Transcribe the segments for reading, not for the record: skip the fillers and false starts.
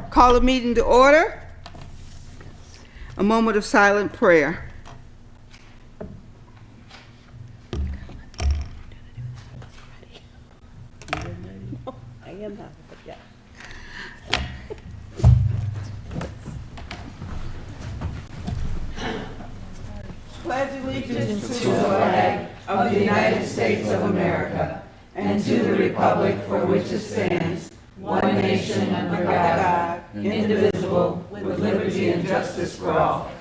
Call a meeting to order. A moment of silent prayer. I am not, but yeah. Pledge allegiance to the flag of the United States of America and to the republic for which it stands, one nation under God, indivisible, with liberty and justice for all.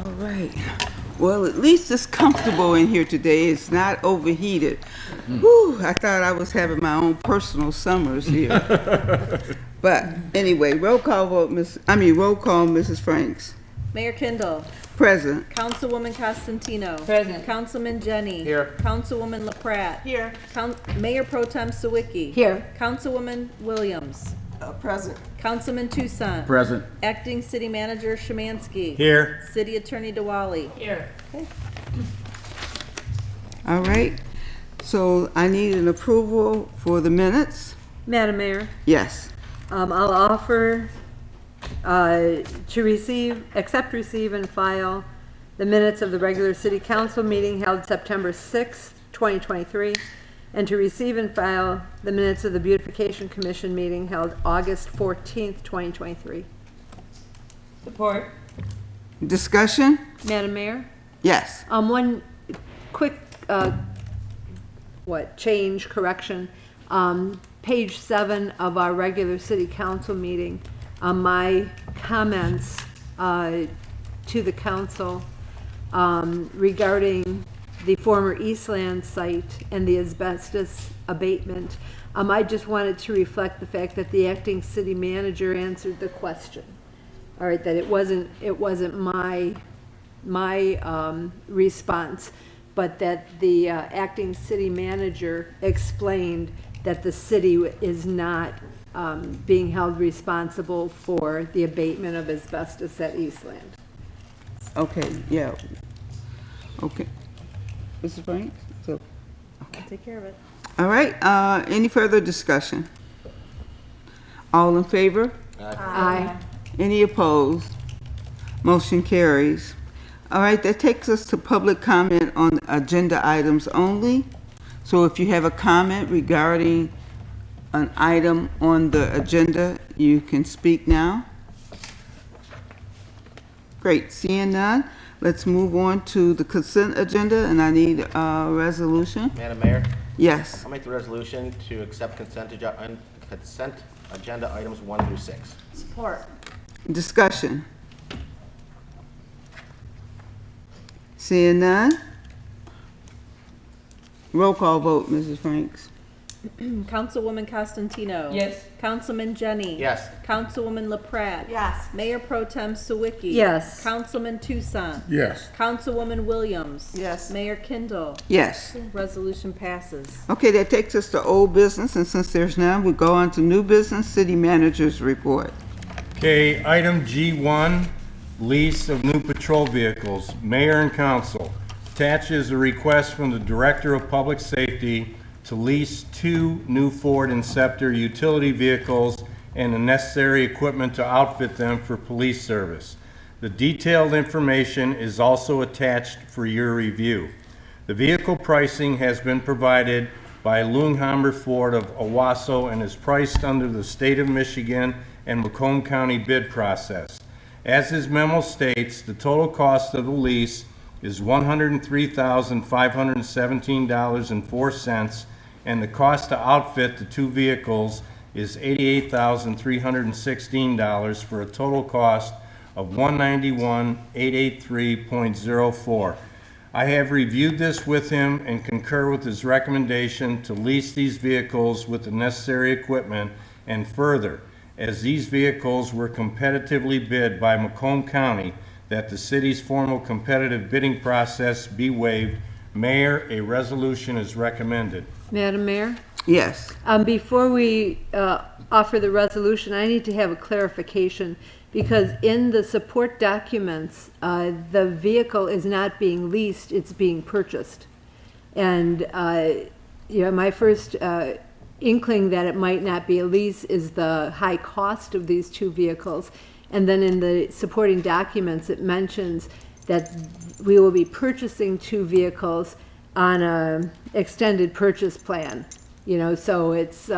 All right. Well, at least it's comfortable in here today. It's not overheated. Whew, I thought I was having my own personal summers here. But anyway, roll call, Mrs. Franks. Mayor Kindle. Present. Councilwoman Costantino. Present. Councilman Jenny. Here. Councilwoman LaPratt. Here. Mayor Pro Tem Sawicki. Here. Councilwoman Williams. Present. Councilman Toussaint. Present. Acting City Manager Szymanski. Here. City Attorney DeWally. Here. All right. So I need an approval for the minutes. Madam Mayor, Yes. I'll offer to accept, receive, and file the minutes of the regular city council meeting held September 6th, 2023, and to receive and file the minutes of the beautification commission meeting held August 14th, 2023. Support. Discussion? Madam Mayor, Yes. one quick, correction. Page 7 of our regular city council meeting, my comments to the council regarding the former Eastland site and the asbestos abatement, I just wanted to reflect the fact that the acting city manager answered the question. All right, that it wasn't my response, but that the acting city manager explained that the city is not being held responsible for the abatement of asbestos at Eastland. Okay, yeah. Okay. Mrs. Franks? So, I'll take care of it. all right, any further discussion? All in favor? Aye. Any opposed? Motion carries. All right, that takes us to public comment on agenda items only. So if you have a comment regarding an item on the agenda, you can speak now. Great, seeing none, let's move on to the consent agenda, and I need a resolution. Madam Mayor, Yes. I'll make the resolution to accept consent agenda items 1 through 6. Support. Discussion. Seeing none. Roll call vote, Mrs. Franks. Councilwoman Costantino. Yes. Councilman Jenny. Yes. Councilwoman LaPratt. Yes. Mayor Pro Tem Sawicki. Yes. Councilman Toussaint. Yes. Councilwoman Williams. Yes. Mayor Kindle. Yes. Resolution passes. Okay, that takes us to old business, and since there's none, we go on to new business, city manager's report. Okay, item G1, lease of new patrol vehicles. Mayor and council, attached is a request from the Director of Public Safety to lease 2 new Ford Inceptor utility vehicles and the necessary equipment to outfit them for police service. The detailed information is also attached for your review. The vehicle pricing has been provided by Lunghammer Ford of Owasso and is priced under the State of Michigan and Macomb County bid process. As his memo states, the total cost of the lease is $103,517.04, and the cost to outfit the 2 vehicles is $88,316 for a total cost of $191,883.04. I have reviewed this with him and concur with his recommendation to lease these vehicles with the necessary equipment, and further, as these vehicles were competitively bid by Macomb County, that the city's formal competitive bidding process be waived. Mayor, a resolution is recommended. Madam Mayor? Yes. Before we offer the resolution, I need to have a clarification, because in the support documents, the vehicle is not being leased, it's being purchased. And my first inkling that it might not be a lease is the high cost of these two vehicles. And then in the supporting documents, it mentions that we will be purchasing two vehicles on a extended purchase plan. So it's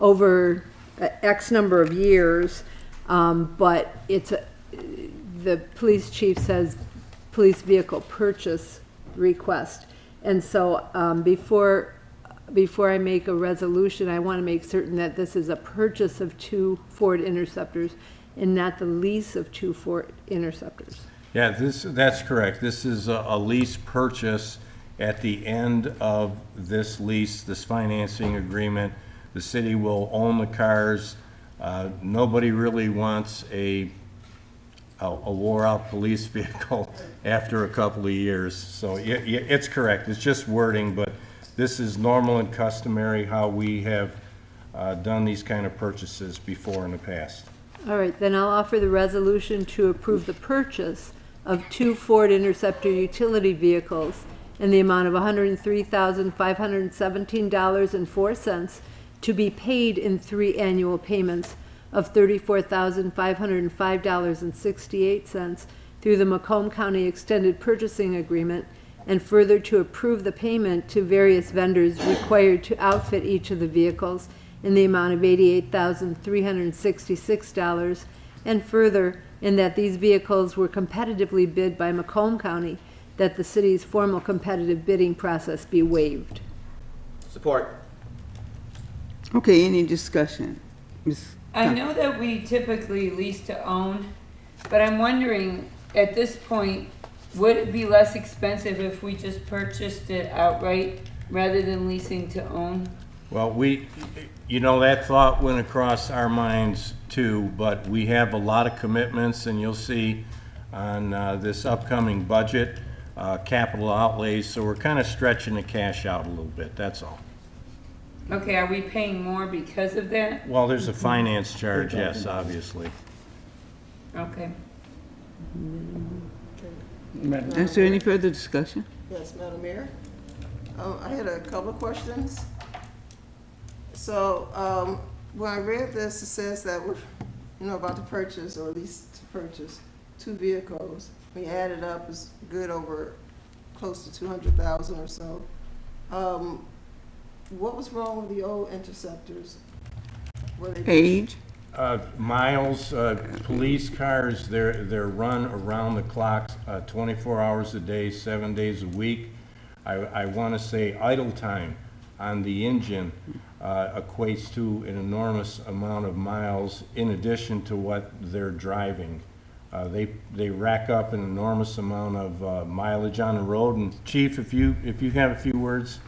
over X number of years, but the police chief says police vehicle purchase request. And so before I make a resolution, I want to make certain that this is a purchase of two Ford Interceptors and not the lease of two Ford Interceptors. Yeah, that's correct. This is a lease purchase. At the end of this lease, this financing agreement, the city will own the cars. Nobody really wants a wore-out police vehicle after a couple of years. So it's correct. It's just wording, but this is normal and customary how we have done these kind of purchases before in the past. All right, then I'll offer the resolution to approve the purchase of two Ford Interceptor utility vehicles in the amount of $103,517.04 to be paid in 3 annual payments of $34,505.68 through the Macomb County Extended Purchasing Agreement, and further to approve the payment to various vendors required to outfit each of the vehicles in the amount of $88,366, and further, in that these vehicles were competitively bid by Macomb County, that the city's formal competitive bidding process be waived. Support. Okay, any discussion? I know that we typically lease to own, but I'm wondering, at this point, would it be less expensive if we just purchased it outright rather than leasing to own? Well, that thought went across our minds too, but we have a lot of commitments, and you'll see on this upcoming budget, capital outlays, so we're kind of stretching the cash out a little bit, that's all. Okay, are we paying more because of that? Well, there's a finance charge, yes, obviously. Okay. Is there any further discussion? Yes, Madam Mayor. I had a couple of questions. So, when I read this, it says that we're, about to purchase, or at least to purchase, two vehicles. We added up, it's good over close to 200,000 or so. What was wrong with the old Interceptors? Were they Age? Miles, police cars, they're run around the clock, 24 hours a day, 7 days a week. I want to say idle time on the engine equates to an enormous amount of miles in addition to what they're driving. They rack up an enormous amount of mileage on the road. And Chief, if you have a few words,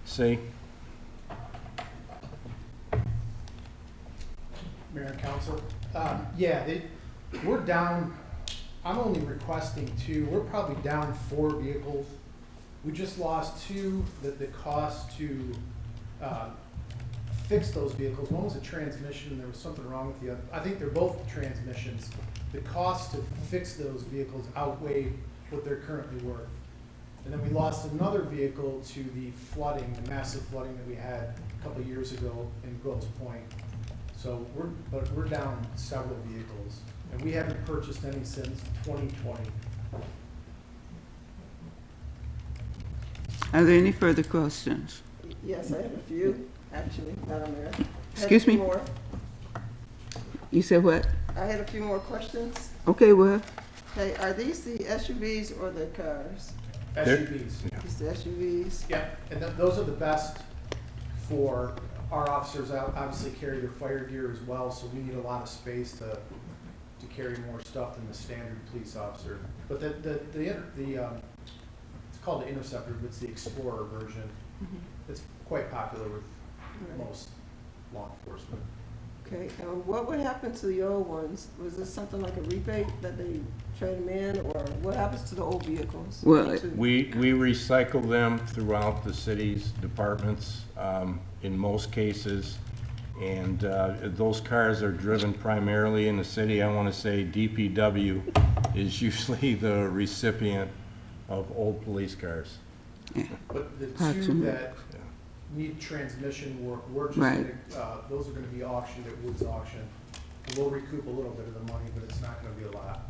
say. Mayor and Council. We're down, I'm only requesting two, we're probably down 4 vehicles. We just lost 2, the cost to fix those vehicles. One was a transmission, there was something wrong with the other. I think they're both transmissions. The cost to fix those vehicles outweigh what they're currently worth. And then we lost another vehicle to the flooding, the massive flooding that we had a couple of years ago in Grosse Pointe. So we're down several vehicles, and we haven't purchased any since 2020. Are there any further questions? Yes, I have a few, actually, Madam Mayor. I had a Excuse few me? more. You said what? I had a few more questions. Okay, well, Okay, are these the SUVs or the cars? SUVs. These the SUVs? Yeah, and those are the best for our officers. Obviously carry their fire gear as well, so we need a lot of space to carry more stuff than the standard police officer. But it's called the Interceptor, but it's the Explorer version. It's quite popular with most law enforcement. Okay, what would happen to the old ones? Was this something like a rebate that they trade them in, or what happens to the old vehicles? Well, We recycle them throughout the city's departments, in most cases. And those cars are driven primarily in the city. I want to say DPW is usually the recipient of old police cars. But the Parts two and- that need transmission work, we're just, Right. those are gonna be auctioned at Woods Auction. We'll recoup a little bit of the money, but it's not gonna be a lot.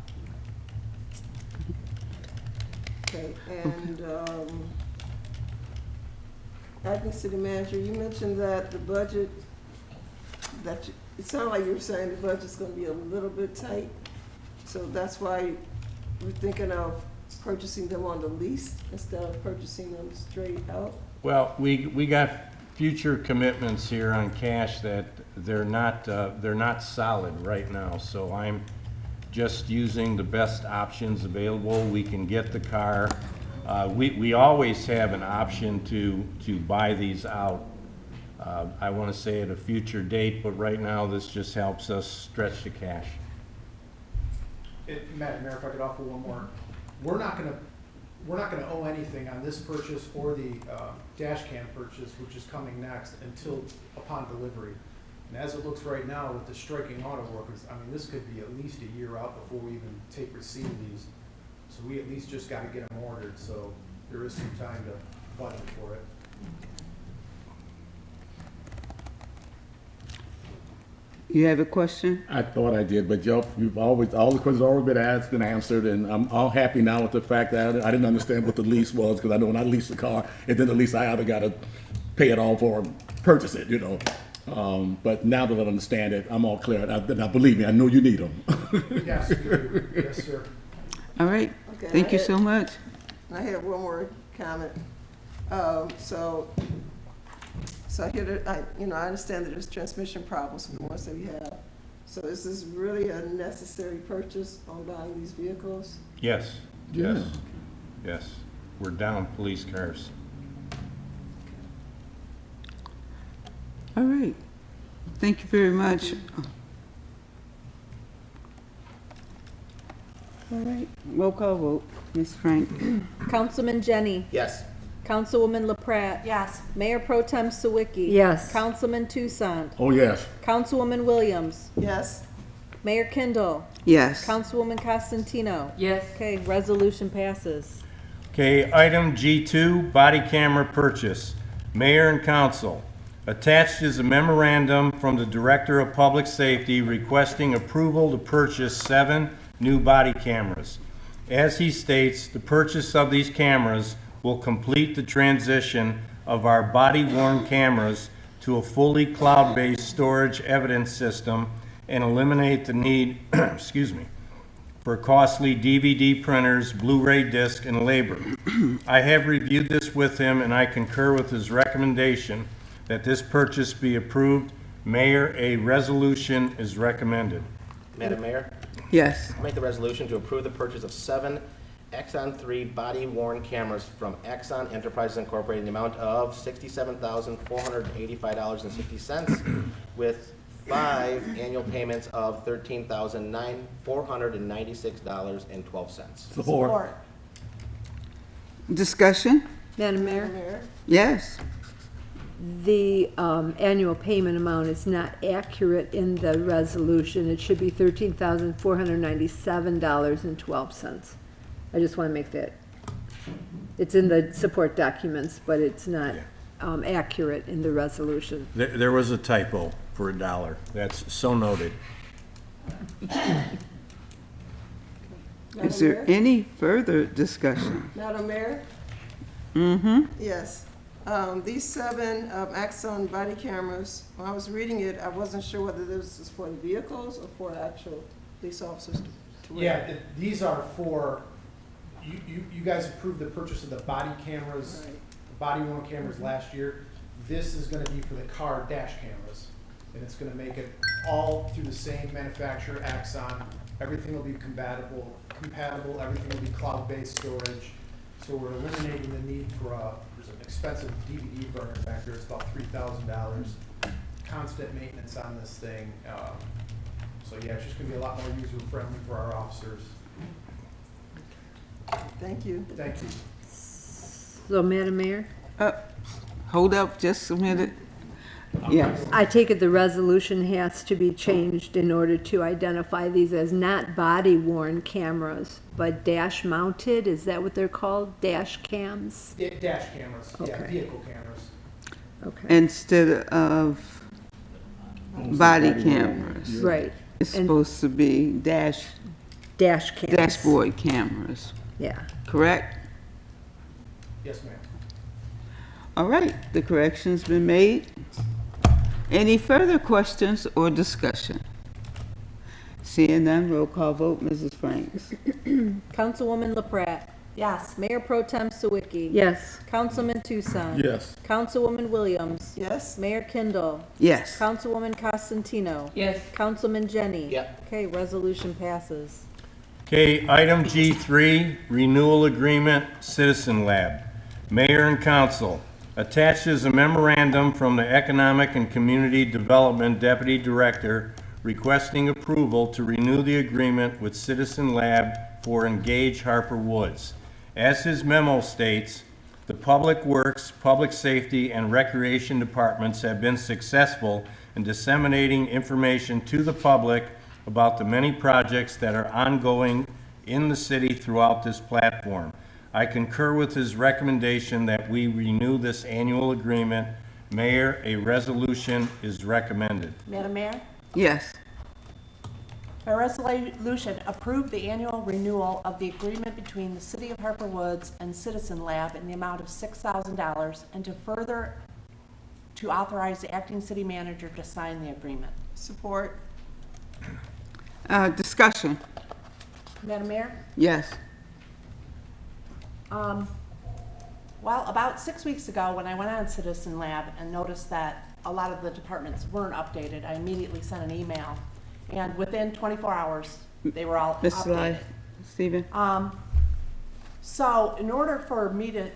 Okay, and, acting city manager, you mentioned that the budget, it sounded like you were saying the budget's gonna be a little bit tight. So that's why we're thinking of purchasing them on the lease instead of purchasing them straight out. Well, we got future commitments here on cash that they're not solid right now, so I'm just using the best options available. We can get the car. We always have an option to buy these out. I want to say at a future date, but right now, this just helps us stretch the cash. Mayor, if I could offer one more. We're not gonna owe anything on this purchase or the dash cam purchase, which is coming next, until upon delivery. And as it looks right now with the striking auto workers, I mean, this could be at least a year out before we even take receipt of these. So we at least just gotta get them ordered, so there is some time to budget for it. You have a question? I thought I did, but all the questions have already been asked and answered, and I'm all happy now with the fact that I didn't understand what the lease was, because I know when I lease a car, and then the lease I either gotta pay it all for or purchase it, you know. But now that I understand it, I'm all clear. Now, believe me, I know you need them. Yes, we do. Yes, sir. All right, Okay, thank you so much. I have one more comment. So I hear that, I understand that there's transmission problems from the ones that we have. So is this really a necessary purchase on buying these vehicles? Yes, yes, yes. We're down police cars. All right, thank you very much. All right, roll call vote, Ms. Frank. Councilman Jenny. Yes. Councilwoman LaPrat. Yes. Mayor Pro Tem Sawicki. Yes. Councilman Tucson. Oh, yes. Councilwoman Williams. Yes? Mayor Kindle. Yes. Councilwoman Costantino. Yes. Okay, resolution passes. Okay, item G2, body camera purchase. Mayor and council, attached is a memorandum from the Director of Public Safety requesting approval to purchase 7 new body cameras. As he states, the purchase of these cameras will complete the transition of our body-worn cameras to a fully cloud-based storage evidence system and eliminate the need, excuse me, for costly DVD printers, Blu-ray disc, and labor. I have reviewed this with him, and I concur with his recommendation that this purchase be approved. Mayor, a resolution is recommended. Madam Mayor, Yes. I make the resolution to approve the purchase of 7 Axon 3 body-worn cameras from Axon Enterprises Incorporated in the amount of $67,485.60 with 5 annual payments of $13,496.12. Support. Discussion? Madam Mayor, Mayor? Yes. the annual payment amount is not accurate in the resolution. It should be $13,497.12. I just want to make that, it's in the support documents, but it's not accurate in the resolution. There was a typo for $1. That's so noted. Is there any further discussion? Madam Mayor? Mm-hmm. Yes. These 7 Axon body cameras, when I was reading it, I wasn't sure whether this is for the vehicles or for actual police officers to wear. Yeah, these are for, you guys approved the purchase of the body cameras, Right. the body-worn cameras last year. This is gonna be for the car dash cameras, and it's gonna make it all through the same manufacturer, Axon. Everything will be compatible, everything will be cloud-based storage. So we're eliminating the need for there's an expensive DVD burner back there, it's about $3,000. Constant maintenance on this thing. So yeah, it's just gonna be a lot more user-friendly for our officers. Thank you. Thank you. So, Madam Mayor, Hold up just a minute. Yes. I take it the resolution has to be changed in order to identify these as not body-worn cameras, but dash-mounted, is that what they're called? Dash cams? Dash cameras, yeah, Okay. vehicle cameras. Okay, instead of body cameras. right. It's And supposed to be dash cams. dashboard cameras, Yeah. correct? Yes, ma'am. All right, the correction's been made. Any further questions or discussion? Seeing none, roll call vote, Mrs. Franks. Councilwoman LaPrat. Yes. Mayor Pro Tem Sawicki. Yes. Councilman Tucson. Yes. Councilwoman Williams. Yes? Mayor Kindle. Yes. Councilwoman Costantino. Yes, Councilman Jenny. Yep. Okay, resolution passes. Okay, item G3, renewal agreement, Citizen Lab. Mayor and council, attached is a memorandum from the Economic and Community Development Deputy Director requesting approval to renew the agreement with Citizen Lab for Engage Harper Woods. As his memo states, the Public Works, Public Safety, and Recreation Departments have been successful in disseminating information to the public about the many projects that are ongoing in the city throughout this platform. I concur with his recommendation that we renew this annual agreement. Mayor, a resolution is recommended. Madam Mayor, Yes. by resolution, approve the annual renewal of the agreement between the City of Harper Woods and Citizen Lab in the amount of $6,000 and to authorize the acting city manager to sign the agreement. Support? Discussion. Madam Mayor? Yes. Well, about 6 weeks ago, when I went on Citizen Lab and noticed that a lot of the departments weren't updated, I immediately sent an email. And within 24 hours, they were all Mr. Lai, updated. Stephen? So in order for me to,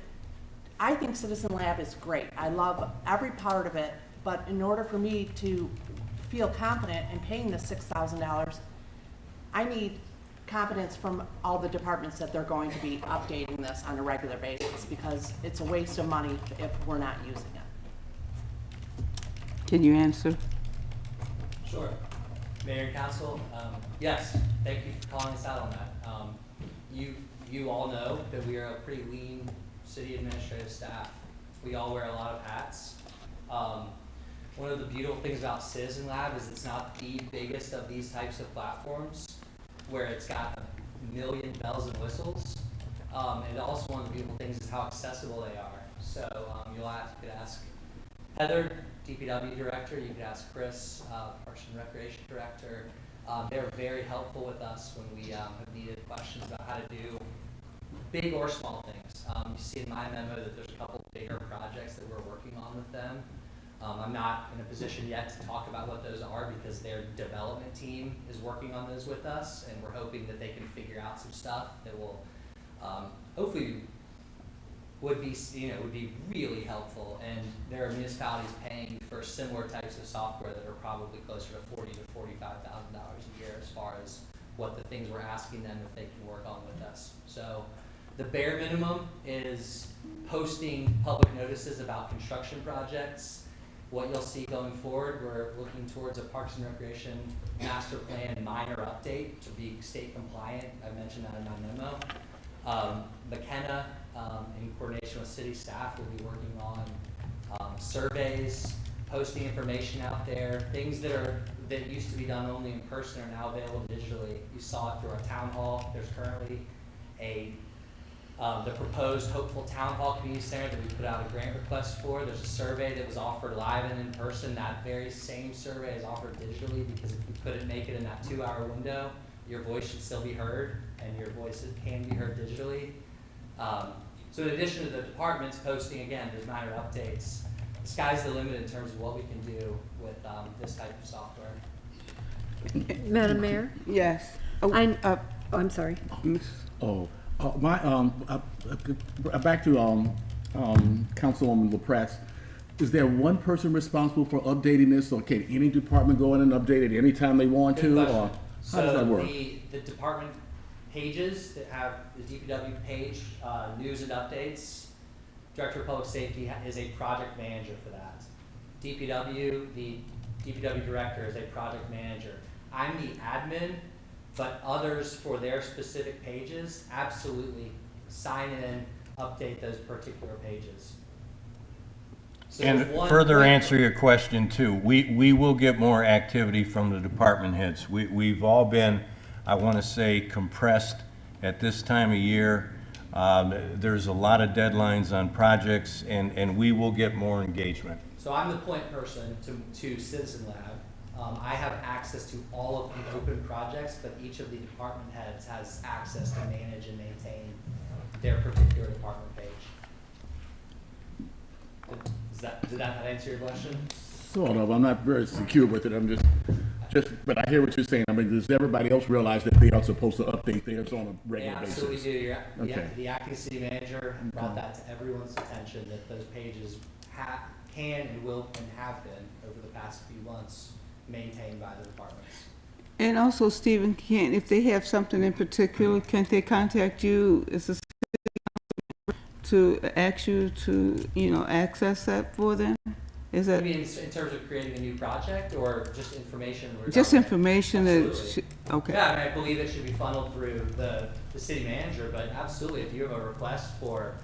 I think Citizen Lab is great. I love every part of it, but in order for me to feel confident in paying the $6,000, I need confidence from all the departments that they're going to be updating this on a regular basis, because it's a waste of money if we're not using it. Can you answer? Sure. Mayor and council, yes, thank you for calling us out on that. You all know that we are a pretty lean city administrative staff. We all wear a lot of hats. One of the beautiful things about Citizen Lab is it's not the biggest of these types of platforms where it's got a million bells and whistles. And also one of the beautiful things is how accessible they are. So you could ask Heather, DPW director, you could ask Chris, Parks and Recreation director. They're very helpful with us when we have needed questions about how to do big or small things. You see in my memo that there's a couple bigger projects that we're working on with them. I'm not in a position yet to talk about what those are because their development team is working on those with us, and we're hoping that they can figure out some stuff that will hopefully would be really helpful. And there are municipalities paying for similar types of software that are probably closer to $40,000 to $45,000 a year as far as what the things we're asking them if they can work on with us. So the bare minimum is posting public notices about construction projects. What you'll see going forward, we're looking towards a Parks and Recreation master plan minor update to be state compliant. I mentioned that in my memo. McKenna, in coordination with city staff, will be working on surveys, posting information out there, things that used to be done only in person are now available digitally. You saw it through our town hall. There's currently the proposed Hopeful Town Hall Community Center that we put out a grant request for. There's a survey that was offered live and in person. That very same survey is offered digitally because if you couldn't make it in that 2-hour window, your voice should still be heard, and your voice can be heard digitally. So in addition to the departments posting, again, there's minor updates. The sky's the limit in terms of what we can do with this type of software. Madam Mayor? Yes. I'm sorry. Back to Councilwoman LaPrat's. Is there one person responsible for updating this, or can any department go in and update it anytime they want Good to, question. or how does that work? The department pages that have the DPW page, news and updates, Director of Public Safety is a project manager for that. DPW, the DPW director is a project manager. I'm the admin, but others for their specific pages absolutely sign in, update those particular pages. So And there's one further quick- answer your question too, we will get more activity from the department heads. We've all been, I want to say, compressed at this time of year. There's a lot of deadlines on projects and we will get more engagement. So I'm the point person to Citizen Lab. I have access to all of the open projects, but each of the department heads has access to manage and maintain their particular department page. Did that answer your question? Sort of. I'm not very secure with it. I'm just, but I hear what you're saying. I mean, does everybody else realize that they are supposed to update theirs on a They regular absolutely basis? do. Okay. The acting city manager brought that to everyone's attention, that those pages can and will and have been, over the past few months, maintained by the departments. And also, Stephen, if they have something in particular, can't they contact you as a city council to ask you to, access that for them? Is I that mean, in terms of creating a new project or just information? just regarding- information that, Absolutely. okay. Yeah, I mean, I believe it should be funneled through the city manager, but absolutely, if you have a request for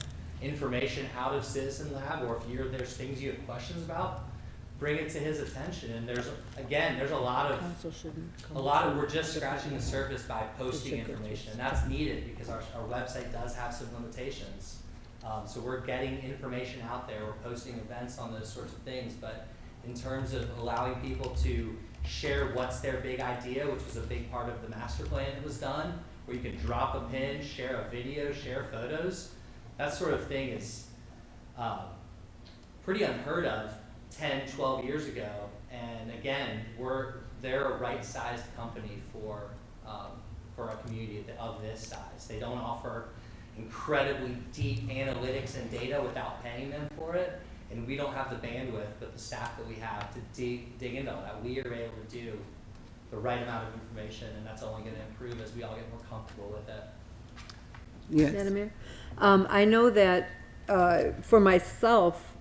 information out of Citizen Lab, or if there's things you have questions about, bring it to his attention. And there's a lot of, we're just scratching the surface by posting information, and that's needed because our website does have some limitations. So we're getting information out there, we're posting events on those sorts of things, but in terms of allowing people to share what's their big idea, which was a big part of the master plan that was done, where you can drop a pin, share a video, share photos, that sort of thing is pretty unheard of 10, 12 years ago. And again, they're a right-sized company for a community of this size. They don't offer incredibly deep analytics and data without paying them for it. And we don't have the bandwidth, but the staff that we have to dig into all that. We are able to do the right amount of information, and that's only going to improve as we all get more comfortable with it. Yes. Madam Mayor? I know that, for myself,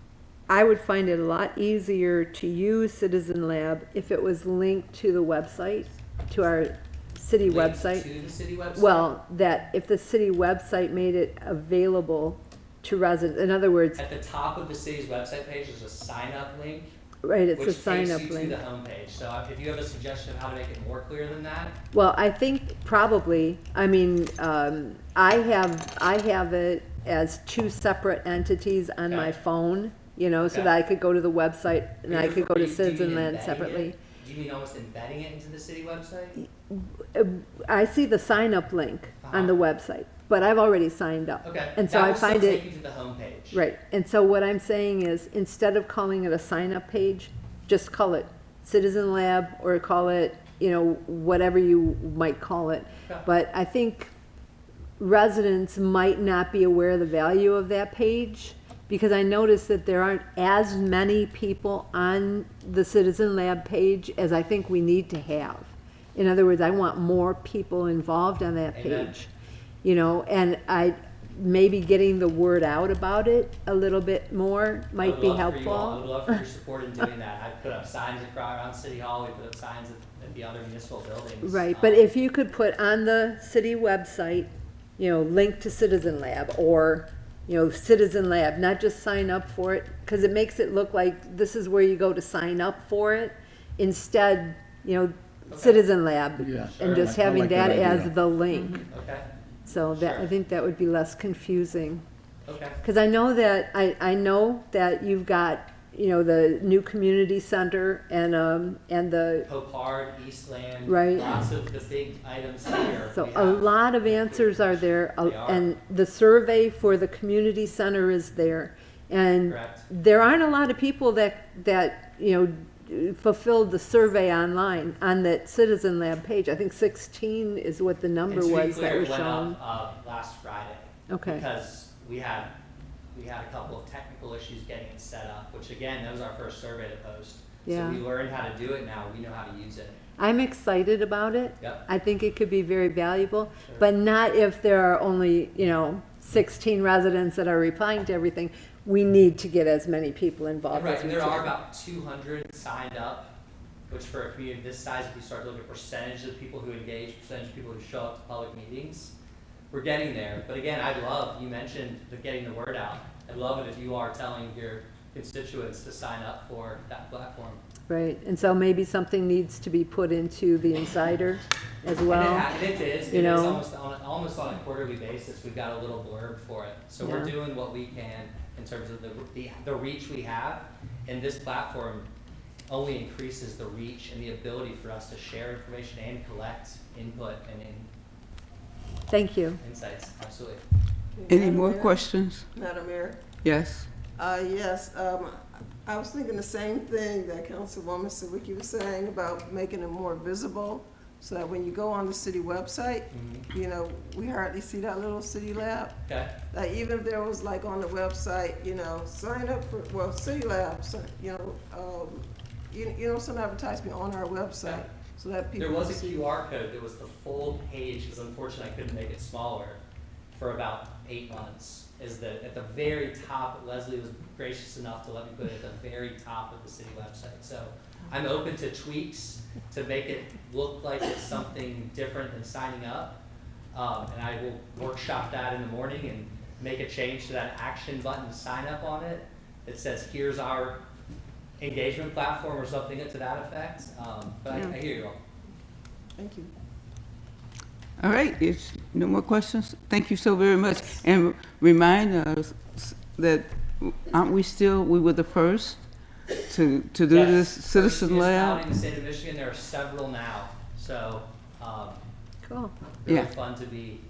I would find it a lot easier to use Citizen Lab if it was linked to the website, to our city Link website. To the city website? Well, that if the city website made it available to residents, in other words, At the top of the city's website page, there's a sign-up link, right, it's a which sign-up takes you link. to the homepage. So if you have a suggestion of how to make it more clear than that, Well, I think probably, I mean, I have it as two separate entities on my Okay. phone, so Okay. that I could go to the website and I could go to Do you mean Citizen Land embedding separately. it? Do you mean almost embedding it into the city website? I see the sign-up link on the website, but I've already signed up. Okay. And so That I will still find take it, you to the homepage. right, and so what I'm saying is, instead of calling it a sign-up page, just call it Citizen Lab, or call it, whatever you might call it. Okay. But I think residents might not be aware of the value of that page, because I noticed that there aren't as many people on the Citizen Lab page as I think we need to have. In other words, I want more people involved on that Amen. page. And maybe getting the word out about it a little bit more might be I would helpful. love for your support in doing that. I put up signs around City Hall, we put up signs at the other municipal buildings. Right, but if you could put on the city website, link to Citizen Lab, or, Citizen Lab, not just sign up for it, because it makes it look like this is where you go to sign up for it. Instead, Citizen Lab, Yeah, and just I having like that that as idea. the link. Okay, So that, I Sure. think that would be less confusing. okay. Because I know that you've got, the new community center and the, Popard, Eastland. Right. Lots of the big items here. so We a have- lot of answers are there. They are. And the survey for the community center is there. And Correct. there aren't a lot of people that, fulfilled the survey online on that Citizen Lab page. I think 16 is what the number And to be was that clear, was it went shown. up last Friday. Okay. Because we had a couple of technical issues getting it set up, which again, that was our first survey to post. Yeah. So we learned how to do it now, we know how to use it. I'm excited about it. Yep. I think it could be very valuable, but not if there are only, 16 residents that are replying to everything. We need to get as many people involved Right, as we there are can. about 200 signed up, which for a community this size, if you start looking at percentage of people who engage, percentage of people who show up to public meetings, we're getting there. But again, you mentioned getting the word out. I'd love it if you are telling your constituents to sign up for that platform. Right, and so maybe something needs to be put into the Insider as And well. it is you know. almost on a quarterly basis, we've got a little blurb for it. So we're Yeah. doing what we can in terms of the reach we have, and this platform only increases the reach and the ability for us to share information and collect input and Thank you. insights, absolutely. Any Madam more Mayor? questions? Madam Mayor? Yes. Yes, I was thinking the same thing that Councilwoman Sawicki was saying about making it more visible, so that when you go on the city website, you know, we hardly see that little city lab. Okay, That even if there was like on the website, you know, sign up for, well, City Lab, you know, you know, some advertisement on our website, Okay. so that people. there was can a see. QR code that was the full page, because unfortunately I couldn't make it smaller, for about 8 months. Is that at the very top, Leslie was gracious enough to let me put it at the very top of the city website. So I'm open to tweaks to make it look like it's something different than signing up. And I will workshop that in the morning and make a change to that action button to sign up on it. That says, here's our engagement platform or something to that effect. But I hear you all. Thank you. All right, it's no more questions? Thank you so very much. And remind us that we were the first to do this Yes, citizen first lab? municipality in the state of Michigan, there are several now, so, Cool. really Yeah. fun to be,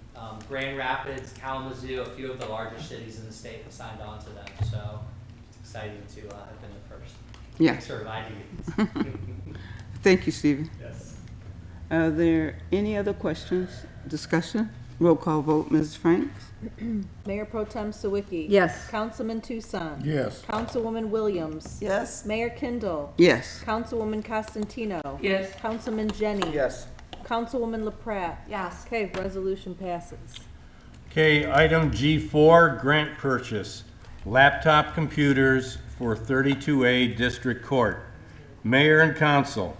Grand Rapids, Kalamazoo, a few of the larger cities in the state have signed on to them, so it's exciting to, have been the first. Yeah. Thanks for reminding me. Thank you, Stephen. Yes. Are there any other questions, discussion? Roll call vote, Mrs. Franks? Mayor Pro Tem Sawicki. Yes. Councilman Tucson. Yes. Councilwoman Williams. Yes, Mayor Kindle. Yes. Councilwoman Costantino. Yes. Councilman Jenny. Yes. Councilwoman LaPrat. Yes. Okay, resolution passes. Okay, item G4, grant purchase, laptop computers for 32A District Court. Mayor and Council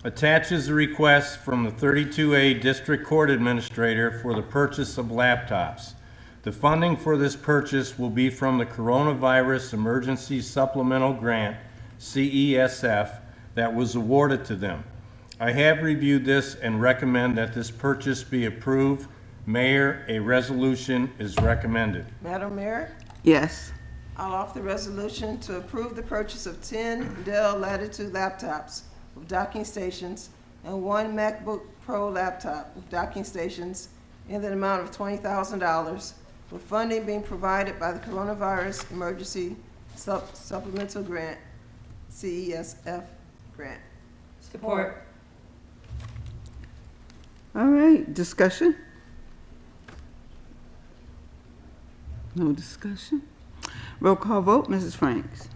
attaches a request from the 32A District Court Administrator for the purchase of laptops. The funding for this purchase will be from the Coronavirus Emergency Supplemental Grant, CESF, that was awarded to them. I have reviewed this and recommend that this purchase be approved. Mayor, a resolution is recommended. Madam Mayor? Yes. I'll offer the resolution to approve the purchase of 10 Dell Latitude laptops with docking stations and 1 MacBook Pro laptop with docking stations in the amount of $20,000, with funding being provided by the Coronavirus Emergency Supplemental Grant, CESF grant. Support. All right, discussion? No discussion? Roll call vote, Mrs. Franks?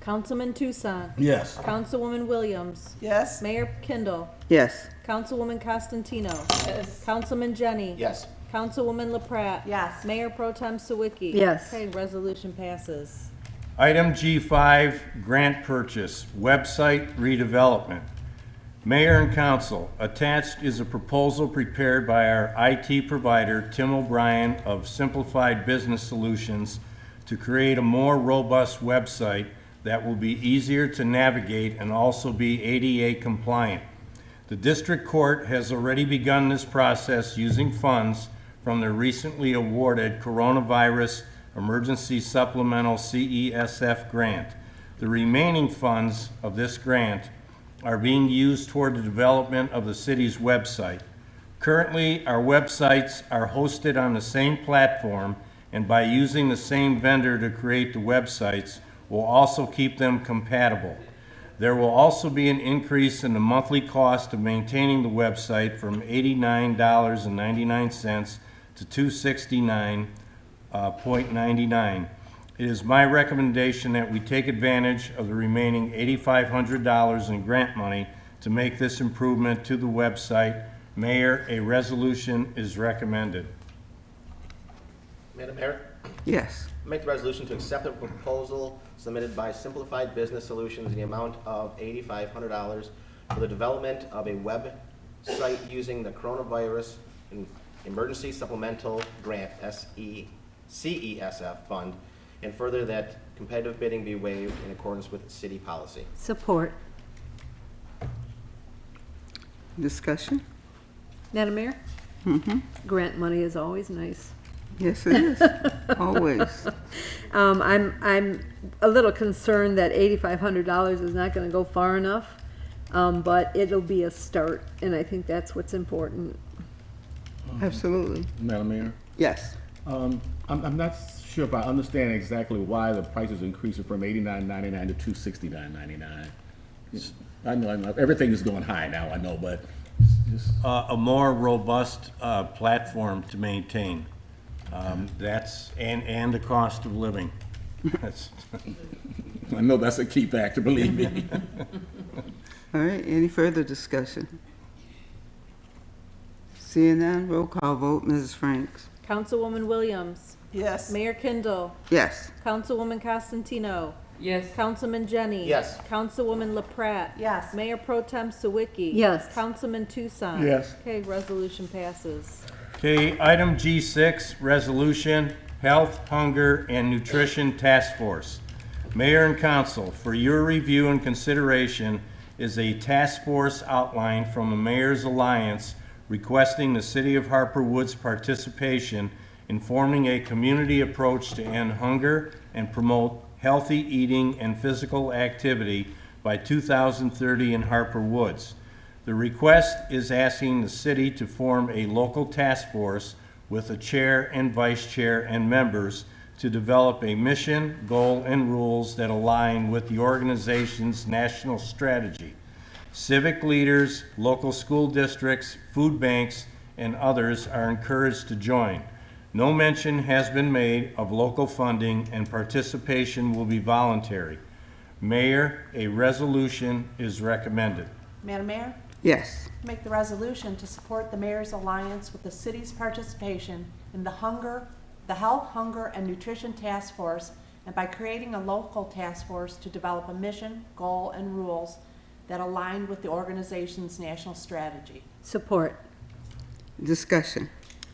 Councilman Tucson. Yes. Councilwoman Williams. Yes? Mayor Kindle. Yes. Councilwoman Costantino. Yes. Councilman Jenny. Yes. Councilwoman LaPrat. Yes. Mayor Pro Tem Sawicki. Yes. Okay, resolution passes. Item G5, grant purchase, website redevelopment. Mayor and Council, attached is a proposal prepared by our IT provider, Tim O'Brien of Simplified Business Solutions, to create a more robust website that will be easier to navigate and also be ADA compliant. The district court has already begun this process using funds from the recently awarded Coronavirus Emergency Supplemental CESF grant. The remaining funds of this grant are being used toward the development of the city's website. Currently, our websites are hosted on the same platform, and by using the same vendor to create the websites, we'll also keep them compatible. There will also be an increase in the monthly cost of maintaining the website from $89.99 to $269.99. It is my recommendation that we take advantage of the remaining $8,500 in grant money to make this improvement to the website. Mayor, a resolution is recommended. Madam Mayor? Yes. Make the resolution to accept the proposal submitted by Simplified Business Solutions in the amount of $8,500 for the development of a website using the Coronavirus Emergency Supplemental Grant, CESF fund, and further that competitive bidding be waived in accordance with city policy. Support. Discussion? Madam Mayor? Grant money is always nice. Yes, it is. Always. I'm a little concerned that $8,500 is not gonna go far enough, but it'll be a start, and I think that's what's important. Absolutely. Madam Mayor? Yes. I'm not sure if I understand exactly why the price is increasing from $89.99 to $269.99. I know, everything is going high now, I know, but just, A more robust platform to maintain. That's, and the cost of living. That's- I know that's a key factor, believe me. All right, any further discussion? Seeing none, roll call vote, Mrs. Franks. Councilwoman Williams. Yes. Mayor Kindle. Yes. Councilwoman Costantino. Yes. Councilman Jenny. Yes. Councilwoman LaPrat. Yes. Mayor Pro Tem Sawicki. Yes. Councilman Tucson. Yes. Okay, resolution passes. Okay, item G6, resolution, Health, Hunger, and Nutrition Task Force. Mayor and council, for your review and consideration is a task force outline from the Mayor's Alliance requesting the City of Harper Woods' participation in forming a community approach to end hunger and promote healthy eating and physical activity by 2030 in Harper Woods. The request is asking the city to form a local task force with a chair and vice chair and members to develop a mission, goal, and rules that align with the organization's national strategy. Civic leaders, local school districts, food banks, and others are encouraged to join. No mention has been made of local funding, and participation will be voluntary. Mayor, a resolution is recommended. Madam Mayor? Yes. Make the resolution to support the Mayor's Alliance with the city's participation in the Health, Hunger, and Nutrition Task Force, and by creating a local task force to develop a mission, goal, and rules that align with the organization's national strategy. Support. Discussion?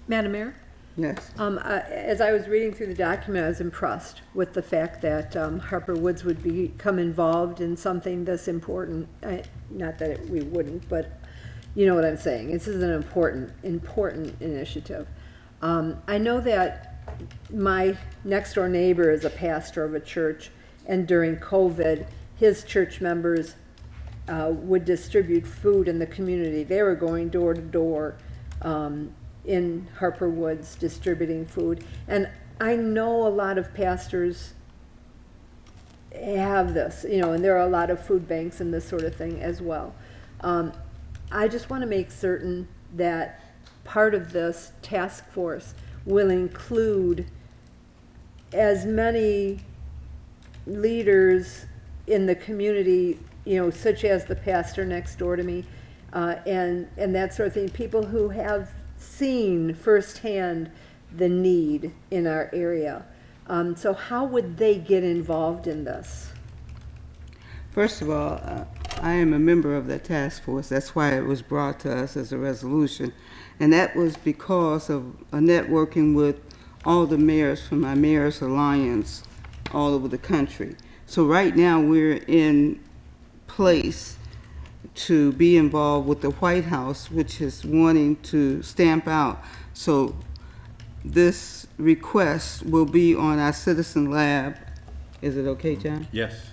Madam Mayor? Yes. As I was reading through the document, I was impressed with the fact that Harper Woods would become involved in something this important. Not that we wouldn't, but you know what I'm saying. This is an important initiative. I know that my next door neighbor is a pastor of a church, and during COVID, his church members would distribute food in the community. They were going door to door in Harper Woods distributing food. And I know a lot of pastors have this, you know, and there are a lot of food banks and this sort of thing as well. I just want to make certain that part of this task force will include as many leaders in the community, you know, such as the pastor next door to me, and that sort of thing, people who have seen firsthand the need in our area. So how would they get involved in this? First of all, I am a member of that task force. That's why it was brought to us as a resolution. And that was because of a networking with all the mayors from my Mayor's Alliance all over the country. So right now we're in place to be involved with the White House, which is wanting to stamp out. So this request will be on our Citizen Lab. Is it okay, John? Yes.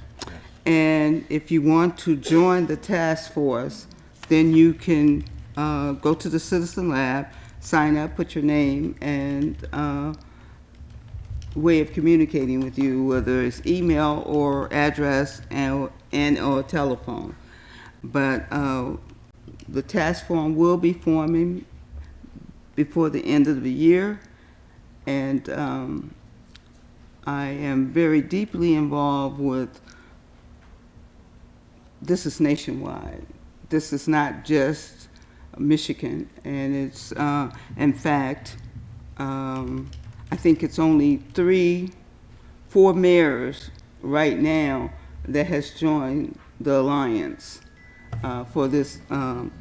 And if you want to join the task force, then you can go to the Citizen Lab, sign up, put your name and way of communicating with you, whether it's email or address and or telephone. But the task force will be forming before the end of the year, and I am very deeply involved with. This is nationwide. This is not just Michigan, and it's in fact I think it's only 4 mayors right now that has joined the alliance for this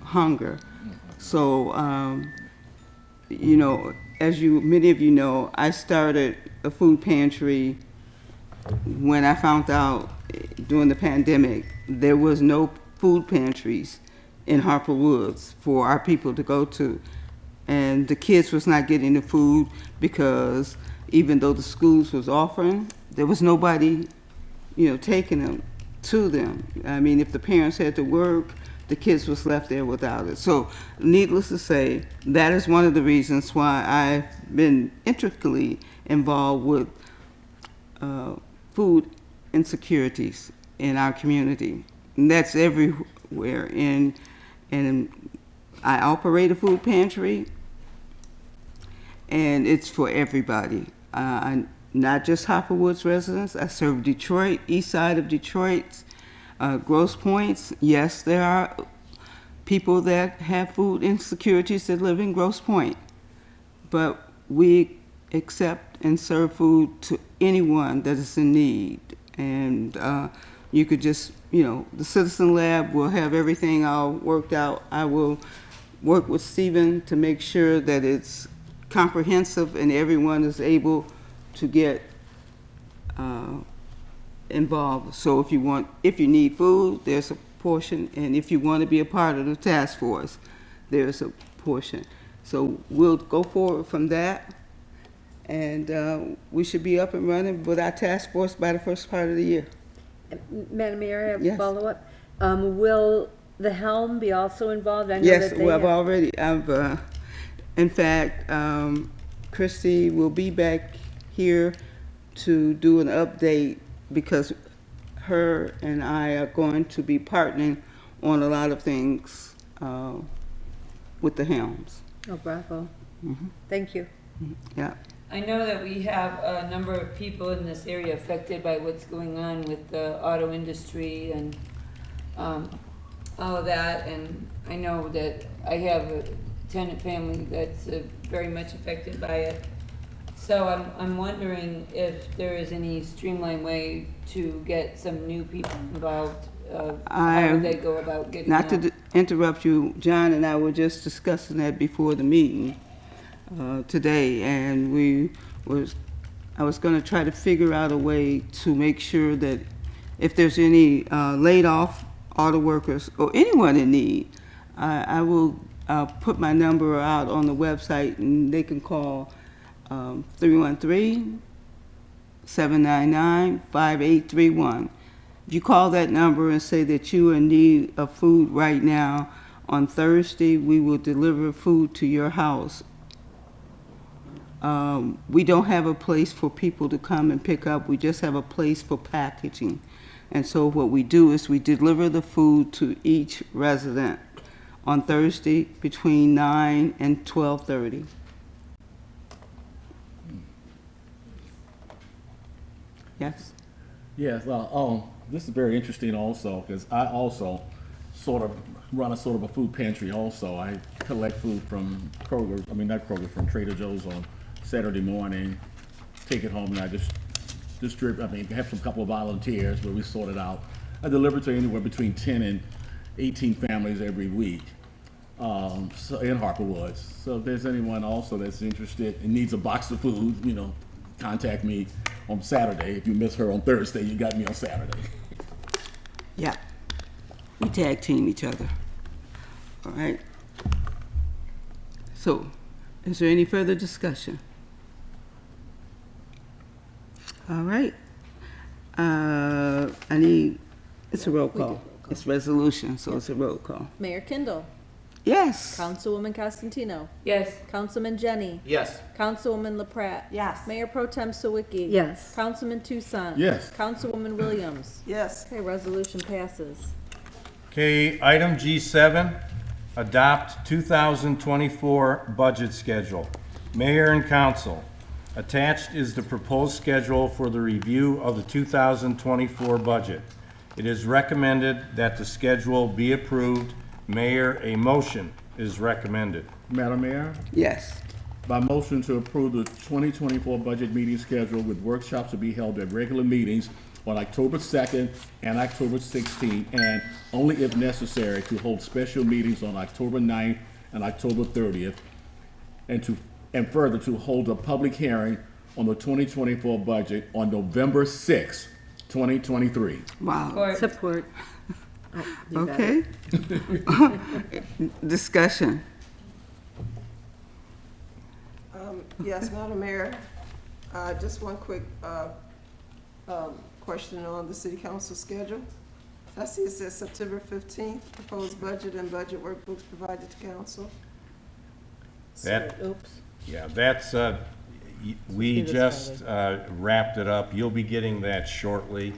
hunger. So you know, as many of you know, I started a food pantry when I found out during the pandemic, there was no food pantries in Harper Woods for our people to go to. And the kids was not getting the food because even though the schools was offering, there was nobody, taking them to them. I mean, if the parents had to work, the kids was left there without it. So needless to say, that is one of the reasons why I've been intricately involved with food insecurities in our community. And that's everywhere. And I operate a food pantry, and it's for everybody. Not just Harper Woods residents. I serve Detroit, east side of Detroit, Grosse Points. Yes, there are people that have food insecurities that live in Grosse Point, but we accept and serve food to anyone that is in need. And you could just, the Citizen Lab will have everything all worked out. I will work with Stephen to make sure that it's comprehensive and everyone is able to get involved. So if you need food, there's a portion, and if you want to be a part of the task force, there's a portion. So we'll go forward from that, and we should be up and running with our task force by the first part of the year. Madam Mayor, I have a Yes. follow-up. Will the Helm be also involved? I know Yes, that they well, I've have- already, in fact, Christy will be back here to do an update because her and I are going to be partnering on a lot of things with the Helms. Oh, bravo. Thank you. Yeah. I know that we have a number of people in this area affected by what's going on with the auto industry and all of that. And I know that I have a tenant family that's very much affected by it. So I'm wondering if there is any streamlined way to get some new people involved. How would they go about getting Not them? to interrupt you, John and I were just discussing that before the meeting today, and I was going to try to figure out a way to make sure that if there's any laid off auto workers or anyone in need, I will put my number out on the website and they can call 313-799-5831. If you call that number and say that you are in need of food right now, on Thursday we will deliver food to your house. We don't have a place for people to come and pick up. We just have a place for packaging. And so what we do is we deliver the food to each resident on Thursday between 9 and 12:30. Yes? Yes, this is very interesting also, because I also run a food pantry also. I collect food from from Trader Joe's on Saturday morning, take it home, and I just distribute, have some couple of volunteers where we sort it out. I deliver to anywhere between 10 and 18 families every week, so in Harper Woods. So if there's anyone also that's interested and needs a box of food, contact me on Saturday. If you miss her on Thursday, you got me on Saturday. Yeah. We tag team each other. All right. So, is there any further discussion? All right. It's a roll call. It's resolution, so it's a roll call. Mayor Kindle, Yes. Councilwoman Costantino, Yes, Councilman Jenny, Yes. Councilwoman LaPrat. Yes. Mayor Pro Tem Sawicki. Yes. Councilman Tucson. Yes. Councilwoman Williams. Yes. Okay, resolution passes. Okay, item G7, adopt 2024 budget schedule. Mayor and council, attached is the proposed schedule for the review of the 2024 budget. It is recommended that the schedule be approved. Mayor, a motion is recommended. Madam Mayor, Yes. by motion to approve the 2024 budget meeting schedule with workshops to be held at regular meetings on October 2nd and October 16th, and only if necessary to hold special meetings on October 9th and October 30th, and further to hold a public hearing on the 2024 budget on November 6, 2023. Wow. Or, Support. Oh, you got it. Okay. Discussion. Yes, Madam Mayor, just one quick question on the city council schedule. I see it says September 15th, proposed budget and budget workbooks provided to council. That, Oops. yeah, that's, we just wrapped it up. You'll be getting that shortly.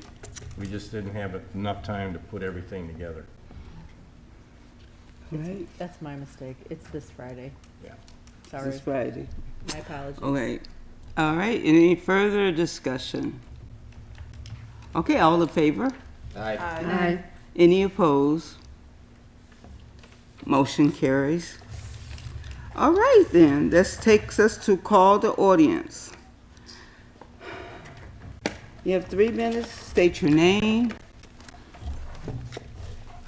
We just didn't have enough time to put everything together. Right. That's my mistake. It's this Friday. Yeah. Sorry. This Friday. My apologies. Okay. All right, any further discussion? Okay, all in favor? Aye. Aye. Any opposed? Motion carries. All right, then, this takes us to call the audience. You have 3 minutes, state your name.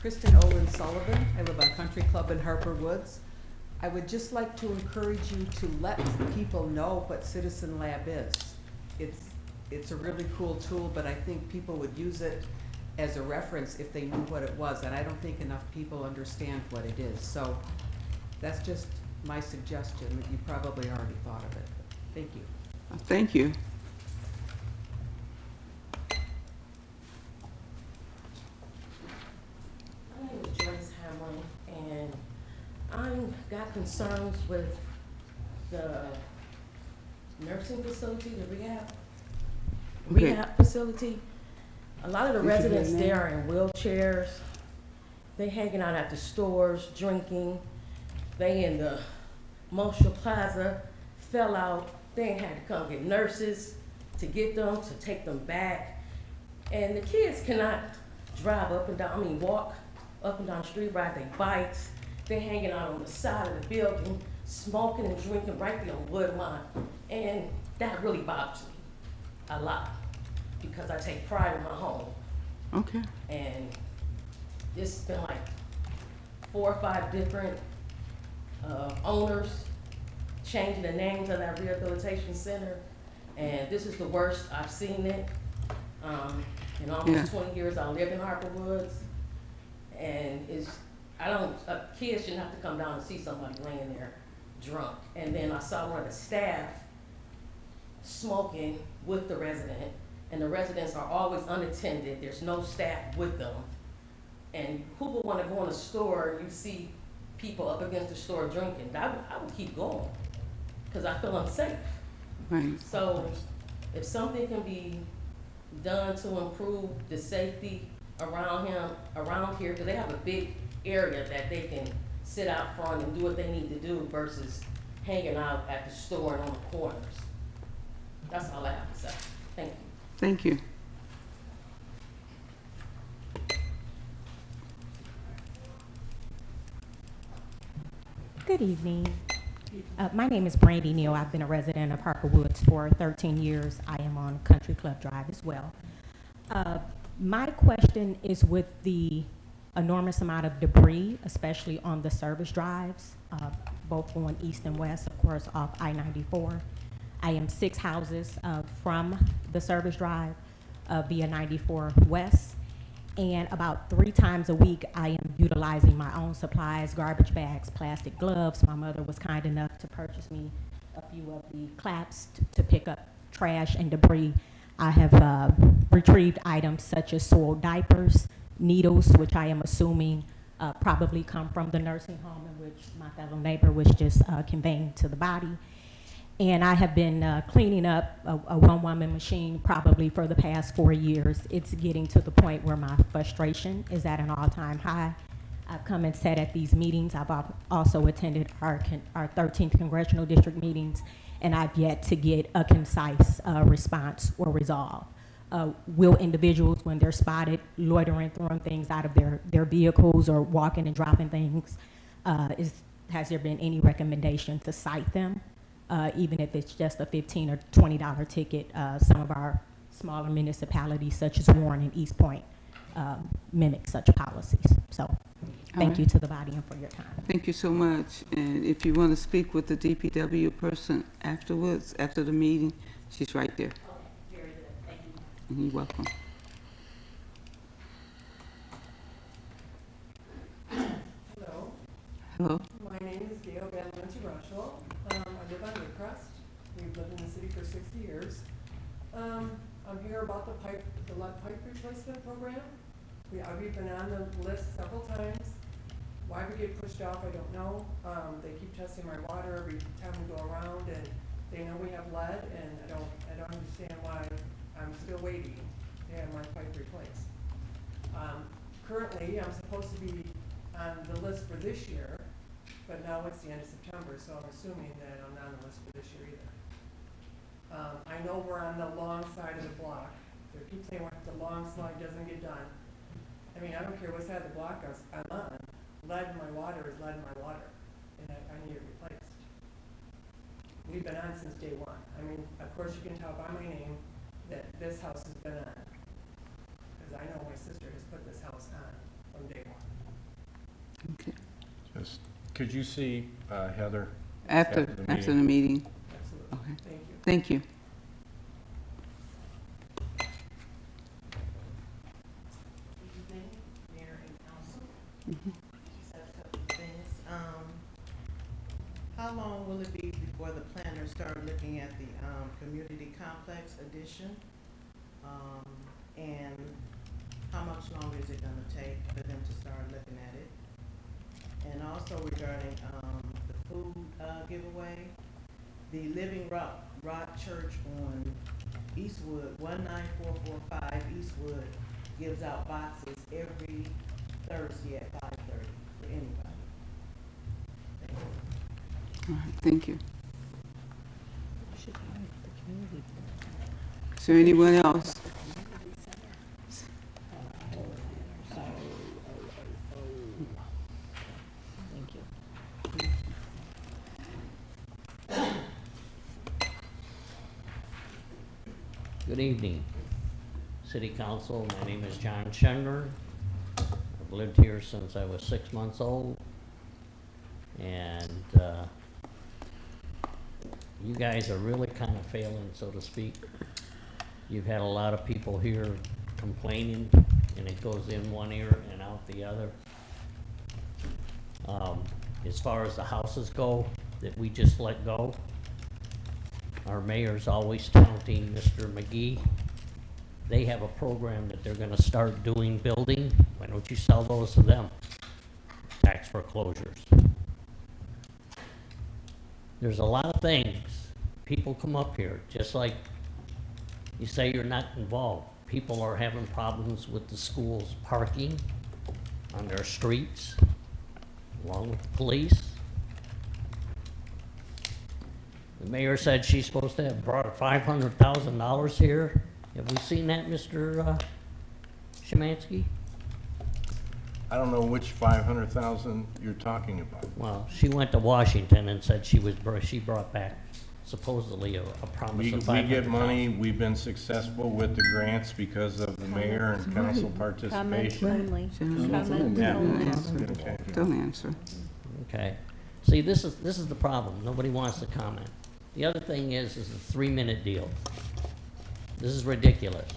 Kristen Olin Sullivan. I live on Country Club in Harper Woods. I would just like to encourage you to let people know what Citizen Lab is. It's a really cool tool, but I think people would use it as a reference if they knew what it was, and I don't think enough people understand what it is. So that's just my suggestion, that you probably already thought of it. Thank you. Thank you. My name is Joyce Hamlin, and I've got concerns with the nursing facility, the Okay. rehab facility. A lot of the What's your residents name? there are in wheelchairs. They hanging out at the stores, drinking. They in the Marshall Plaza, fell out. They ain't had to come get nurses to get them, to take them back. And the kids cannot drive up and down, walk up and down the street, ride their bikes. They're hanging out on the side of the building, smoking and drinking right there on Woodlawn. And that really bothers me a lot, because I take pride in my home. Okay. And it's been like 4 or 5 different owners changing the names of that rehabilitation center. And this is the worst I've seen it. In almost Yeah. 20 years I live in Harper Woods. And kids shouldn't have to come down and see somebody laying there drunk. And then I saw one of the staff smoking with the resident, and the residents are always unattended. There's no staff with them. And who would want to go in a store and you see people up against the store drinking? I would keep going, because I feel unsafe. Right. So if something can be done to improve the safety around here, because they have a big area that they can sit out front and do what they need to do versus hanging out at the store and on the corners. That's all I have to say. Thank you. Thank you. Good evening. My name is Brandy Neal. I've been a resident of Harper Woods for 13 years. I am on Country Club Drive as well. My question is with the enormous amount of debris, especially on the service drives, both going east and west, of course, off I-94. I am 6 houses from the service drive via 94 West. And about 3 times a week, I am utilizing my own supplies, garbage bags, plastic gloves. My mother was kind enough to purchase me a few of the claps to pick up trash and debris. I have retrieved items such as soiled diapers, needles, which I am assuming probably come from the nursing home in which my fellow neighbor was just conveying to the body. And I have been cleaning up a one-woman machine probably for the past 4 years. It's getting to the point where my frustration is at an all-time high. I've come and sat at these meetings. I've also attended our 13th Congressional District meetings, and I've yet to get a concise response or resolve. Will individuals, when they're spotted loitering, throwing things out of their vehicles or walking and dropping things, has there been any recommendation to cite them? Even if it's just a $15 or $20 ticket, some of our smaller municipalities such as Warren and East Point mimic such policies. So thank you to the body and for your time. Thank you so much. And if you want to speak with the DPW person afterwards, after the meeting, She's right there. Very good, thank you. You're welcome. Hello, Hello? my name is Gail Badalamenti Rushel. I live on Newcrest. We've lived in the city for 60 years. I'm here about the lead pipe replacement program. We've been on the list several times. Why we get pushed off, I don't know. They keep testing my water every time we go around, and they know we have lead, and I don't understand why I'm still waiting to have my pipe replaced. Currently, I'm supposed to be on the list for this year, but now it's the end of September, so I'm assuming that I'm not on the list for this year either. I know we're on the long side of the block. They keep saying the long slide doesn't get done. I mean, I don't care what side of the block I'm on. Lead in my water is lead in my water, and I need it replaced. We've been on since day one. I mean, of course, you can tell by my name that this house has been on, because I know my sister has put this house on from day one. Okay. Just, could you see Heather? After the meeting. Absolutely. Okay. Thank you. Thank you. Good evening, Mayor and Council. Just have a couple of things. How long will it be before the planners start looking at the community complex addition? And how much longer is it gonna take for them to start looking at it? And also regarding the food giveaway, the Living Rock Church on Eastwood, 19445 Eastwood, gives out boxes every Thursday at 5:30 for anybody. Thank you. All right, thank you. Is there anyone else? Good evening, City Council. My name is John Schengler. I've lived here since I was 6 months old. And you guys are really kind of failing, so to speak. You've had a lot of people here complaining, and it goes in one ear and out the other. As far as the houses go that we just let go, our mayor's always touting Mr. McGee. They have a program that they're gonna start doing building. Why don't you sell those to them? Tax foreclosures. There's a lot of things. People come up here, just like you say you're not involved. People are having problems with the school's parking on their streets, along with the police. The mayor said she's supposed to have brought $500,000 here. Have we seen that, Mr. Szymanski? I don't know which 500,000 you're talking about. Well, she went to Washington and said she brought back supposedly a promise We of $500,000. get money, we've been successful with the grants because of the mayor and council participation. only. Yeah. Don't answer. Okay. Don't answer. Okay. See, this is the problem. Nobody wants to comment. The other thing is a 3-minute deal. This is ridiculous.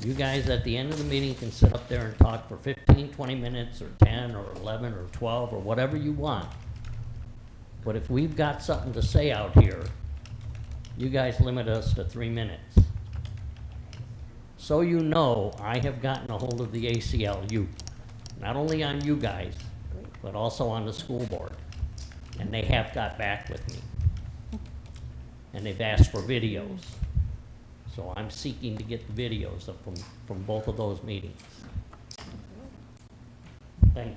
You guys at the end of the meeting can sit up there and talk for 15, 20 minutes or 10 or 11 or 12 or whatever you want. But if we've got something to say out here, you guys limit us to 3 minutes. So you know, I have gotten a hold of the ACLU, not only on you guys, but also on the school board. And they have got back with me. And they've asked for videos. So I'm seeking to get the videos from both of those meetings. Thank you.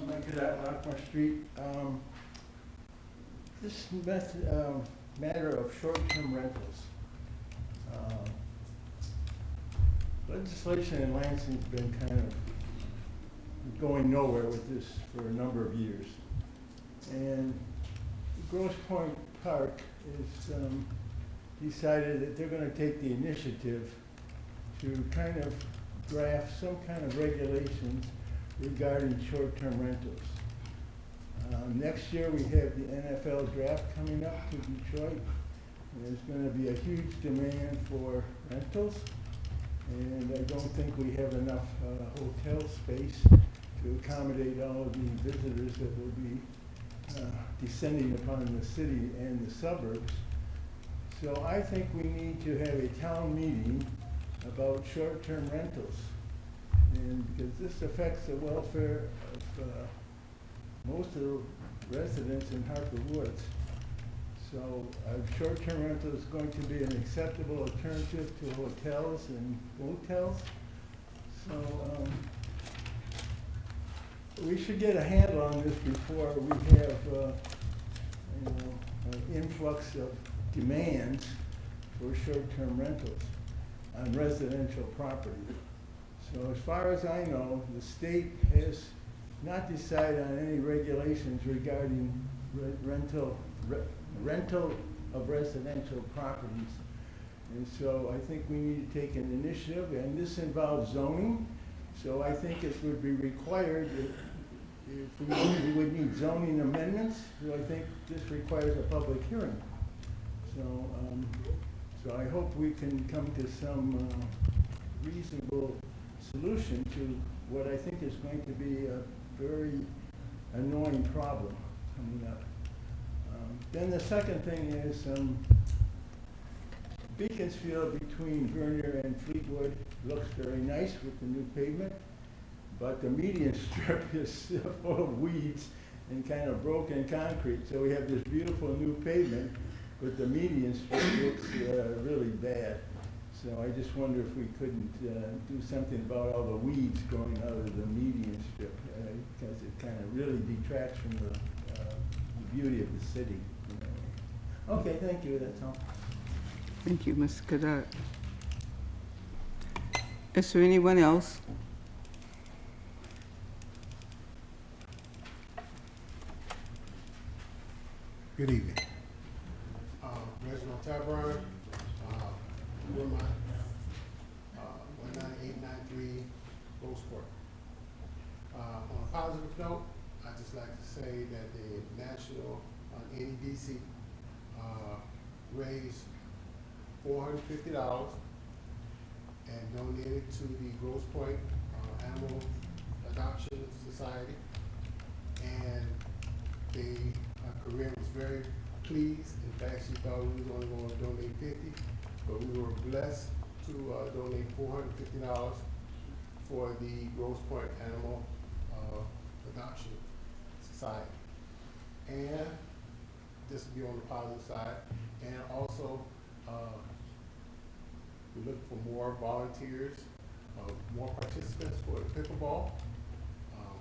Make it out Lockmore Street. This matter of short-term rentals. Legislation in Lansing's been kind of going nowhere with this for a number of years. And Grosse Pointe Park is, decided that they're gonna take the initiative to kind of draft some kind of regulations regarding short-term rentals. Next year, we have the NFL draft coming up to Detroit. And there's gonna be a huge demand for rentals. And I don't think we have enough hotel space to accommodate all of the visitors that will be descending upon the city and the suburbs. So I think we need to have a town meeting about short-term rentals. And because this affects the welfare of most of the residents in Harper Woods. So short-term rental is going to be an acceptable alternative to hotels and motels. So we should get a handle on this before we have an influx of demands for short-term rentals on residential property. So as far as I know, the state has not decided on any regulations regarding rental of residential properties. And so I think we need to take an initiative, and this involves zoning. So I think it would be required, if we would need zoning amendments, so I think this requires a public hearing. So, so I hope we can come to some reasonable solution to what I think is going to be a very annoying problem coming up. Then the second thing is Beaconsfield between Vernier and Fleetwood looks very nice with the new pavement, but the median strip is full of weeds and kind of broken concrete. So we have this beautiful new pavement, but the median strip looks really bad. So I just wonder if we couldn't do something about all the weeds growing out of the median strip, because it kind of really detracts from the beauty of the city. You know. Okay, thank you, that's all. Thank you, Mr. Cadet. Is there anyone else? Good evening. Reginald Tabarn, Wilmot, 19893 Rosecourt. On a positive note, I'd just like to say that the National NEDC raised $450 and donated to the Grosse Pointe Animal Adoption Society. And Corinne was very pleased. In fact, she thought we was only going to donate 50, but we were blessed to donate $450 for the Grosse Pointe Animal Adoption Society. And just to be on the positive side, and also we look for more volunteers, more participants for the pickleball.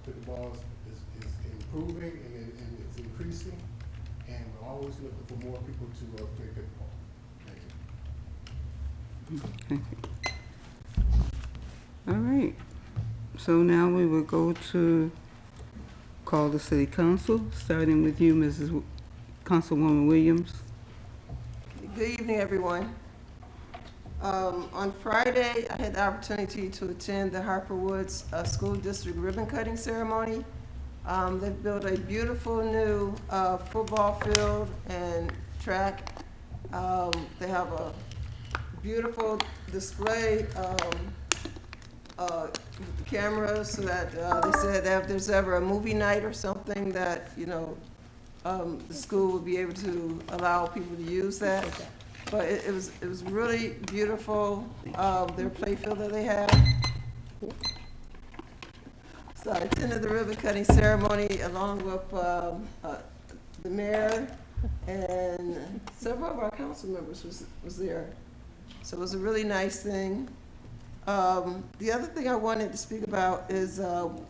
Pickleball is improving and it's increasing, and we're always looking for more people to play pickleball. Thank you. All right. So now we will go to call the city council, starting with you, Mrs. Councilwoman Williams. Good evening, everyone. On Friday, I had the opportunity to attend the Harper Woods School District ribbon cutting ceremony. They've built a beautiful new football field and track. They have a beautiful display cameras, so that they said that if there's ever a movie night or something, that the school would be able to allow people to use that. But it was really beautiful, their play field that they have. So I attended the ribbon cutting ceremony along with the mayor, and several of our council members was there. So it was a really nice thing. The other thing I wanted to speak about is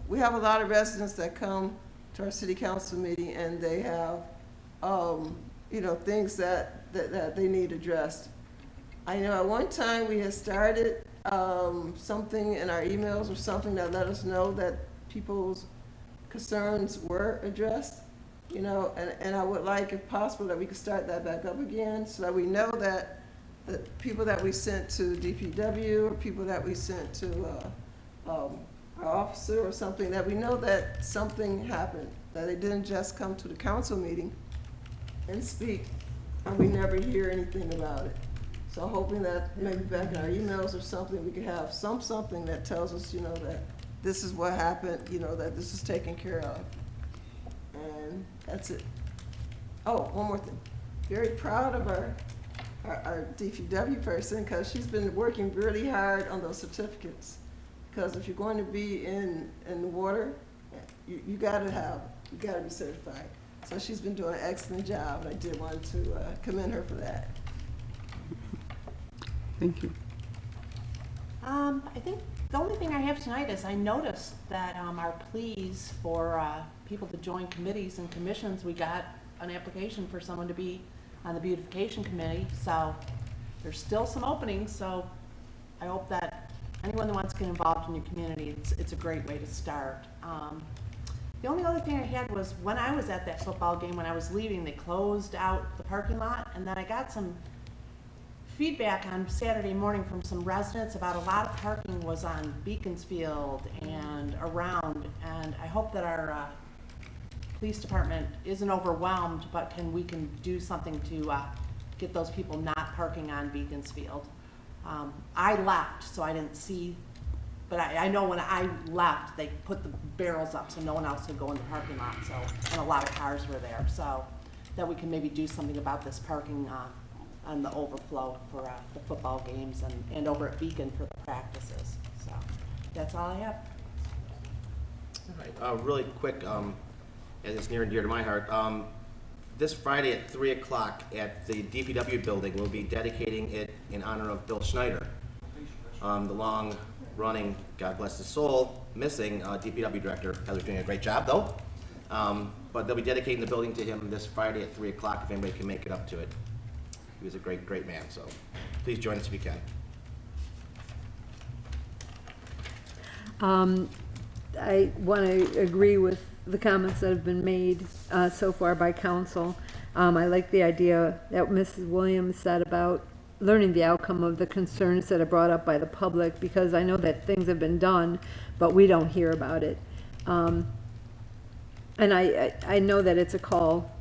we have a lot of residents that come to our city council meeting, and they have things that they need addressed. I know at one time we had started something in our emails or something that let us know that people's concerns were addressed. you know, and I would like, if possible, that we could start that back up again, so that we know that the people that we sent to DPW, or people that we sent to, our officer or something, that we know that something happened, that they didn't just come to the council meeting and speak, and we never hear anything about it. So hoping that maybe back in our emails or something, we could have something that tells us, you know, that this is what happened, you know, that this is taken care of. And that's it. Oh, one more thing. Very proud of our DPW person, because she's been working really hard on those certificates. Because if you're going to be in the water, you gotta be certified. So she's been doing an excellent job, and I did want to commend her for that. Thank you. I think the only thing I have tonight is I noticed that our pleas for people to join committees and commissions, we got an application for someone to be on the beautification committee. So there's still some openings. So I hope that anyone that wants to get involved in your community, it's a great way to start. The only other thing I had was when I was at that football game, when I was leaving, they closed out the parking lot, and then I got some feedback on Saturday morning from some residents about a lot of parking was on Beaconsfield and around, and I hope that our police department isn't overwhelmed, but we can do something to get those people not parking on Beaconsfield. I left, so I didn't see, but I know when I left, they put the barrels up so no one else could go in the parking lot, so, and a lot of cars were there, so that we can maybe do something about this parking on the overflow for the football games and over at Beacon for the practices. So that's all I have. All right, really quick, as it's near and dear to my heart, this Friday at 3 o'clock at the DPW building, we'll be dedicating it in honor of Bill Schneider, the long-running, God bless his soul, missing DPW director. Heather's doing a great job, though. But they'll be dedicating the building to him this Friday at 3 o'clock if anybody can make it up to it. He was a great, great man, so please join us if you can. I want to agree with the comments that have been made so far by council. I like the idea that Mrs. Williams said about learning the outcome of the concerns that are brought up by the public, because I know that things have been done, but we don't hear about it. And I know that it's a call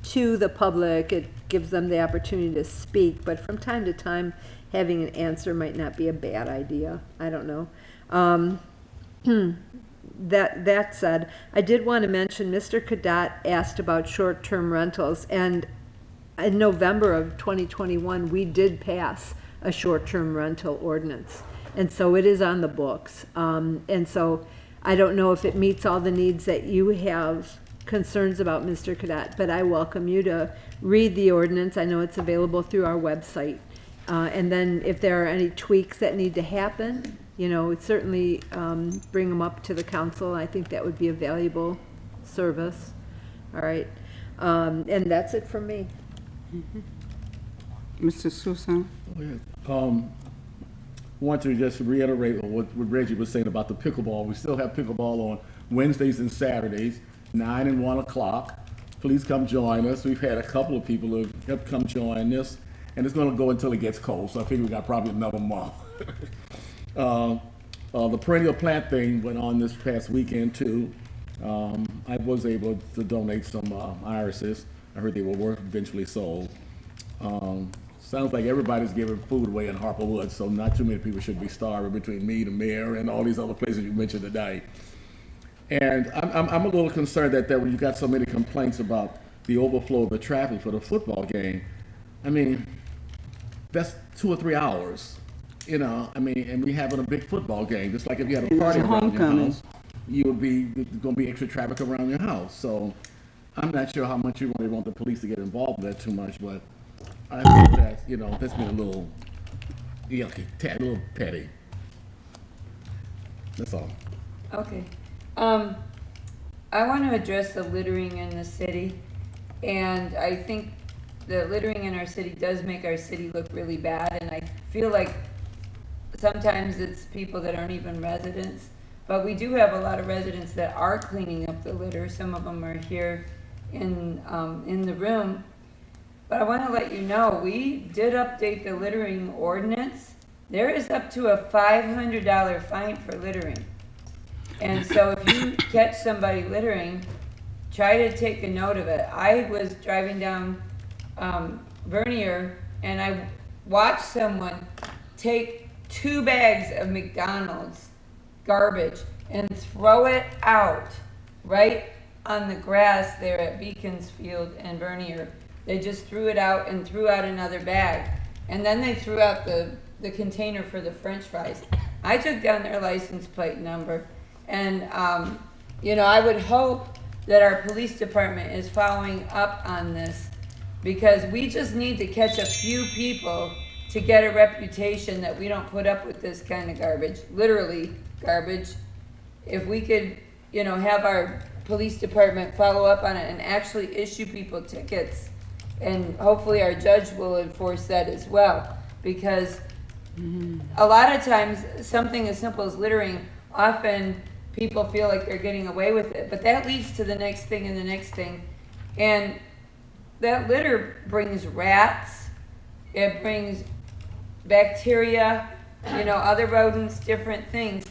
to the public. It gives them the opportunity to speak, but from time to time, having an answer might not be a bad idea. I don't know. That said, I did want to mention Mr. Cadet asked about short-term rentals, and in November of 2021, we did pass a short-term rental ordinance, and so it is on the books. And so I don't know if it meets all the needs that you have concerns about, Mr. Cadet, but I welcome you to read the ordinance. I know it's available through our website. And then if there are any tweaks that need to happen, you know, certainly bring them up to the council. I think that would be a valuable service. All right. And that's it from me. Mr. Susan? Want to just reiterate what Reggie was saying about the pickleball. We still have pickleball on Wednesdays and Saturdays, 9 and 1 o'clock. Please come join us. We've had a couple of people who have come join us, and it's going to go until it gets cold, so I think we got probably another month. The perennial plant thing went on this past weekend too. I was able to donate some irises. I heard they were eventually sold. Sounds like everybody's giving food away in Harper Woods, so not too many people should be starving between me, the mayor, and all these other places you mentioned today. And I'm a little concerned that when you got so many complaints about the overflow of the traffic for the football game, I mean, that's 2 or 3 hours, you know. I mean, and we having a big football game, just like if you had a party around your house, you would be going to be extra traffic around your house. So I'm not sure how much you really want the police to get involved in that too much, but I think that, you know, that's been a little yucky, a little petty. That's all. Okay. I want to address the littering in the city, and I think the littering in our city does make our city look really bad, and I feel like sometimes it's people that aren't even residents, but we do have a lot of residents that are cleaning up the litter. Some of them are here in the room. But I want to let you know, we did update the littering ordinance. There is up to a $500 fine for littering. And so if you catch somebody littering, try to take a note of it. I was driving down Vernier, and I watched someone take 2 bags of McDonald's garbage and throw it out right on the grass there at Beaconsfield and Vernier. They just threw it out and threw out another bag. And then they threw out the container for the French fries. I took down their license plate number, and you know, I would hope that our police department is following up on this, because we just need to catch a few people to get a reputation that we don't put up with this kind of garbage, literally garbage. If we could, you know, have our police department follow up on it and actually issue people tickets, and hopefully our judge will enforce that as well, because a lot of times something as simple as littering, often people feel like they're getting away with it, but that leads to the next thing and the next thing. And that litter brings rats, it brings bacteria, you know, other rodents, different things.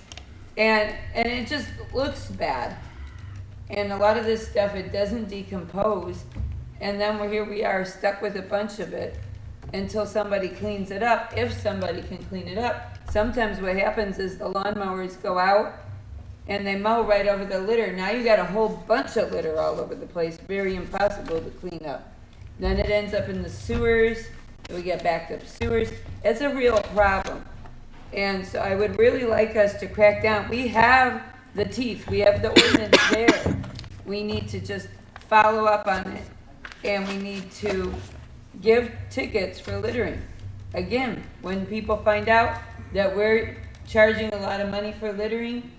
And it just looks bad. And a lot of this stuff, it doesn't decompose. And then we are stuck with a bunch of it until somebody cleans it up, if somebody can clean it up. Sometimes what happens is the lawnmowers go out and they mow right over the litter. Now you got a whole bunch of litter all over the place, very impossible to clean up. Then it ends up in the sewers, we get backed up sewers. It's a real problem. And so I would really like us to crack down. We have the teeth, we have the ordinance there. We need to just follow up on it, and we need to give tickets for littering. Again, when people find out that we're charging a lot of money for littering,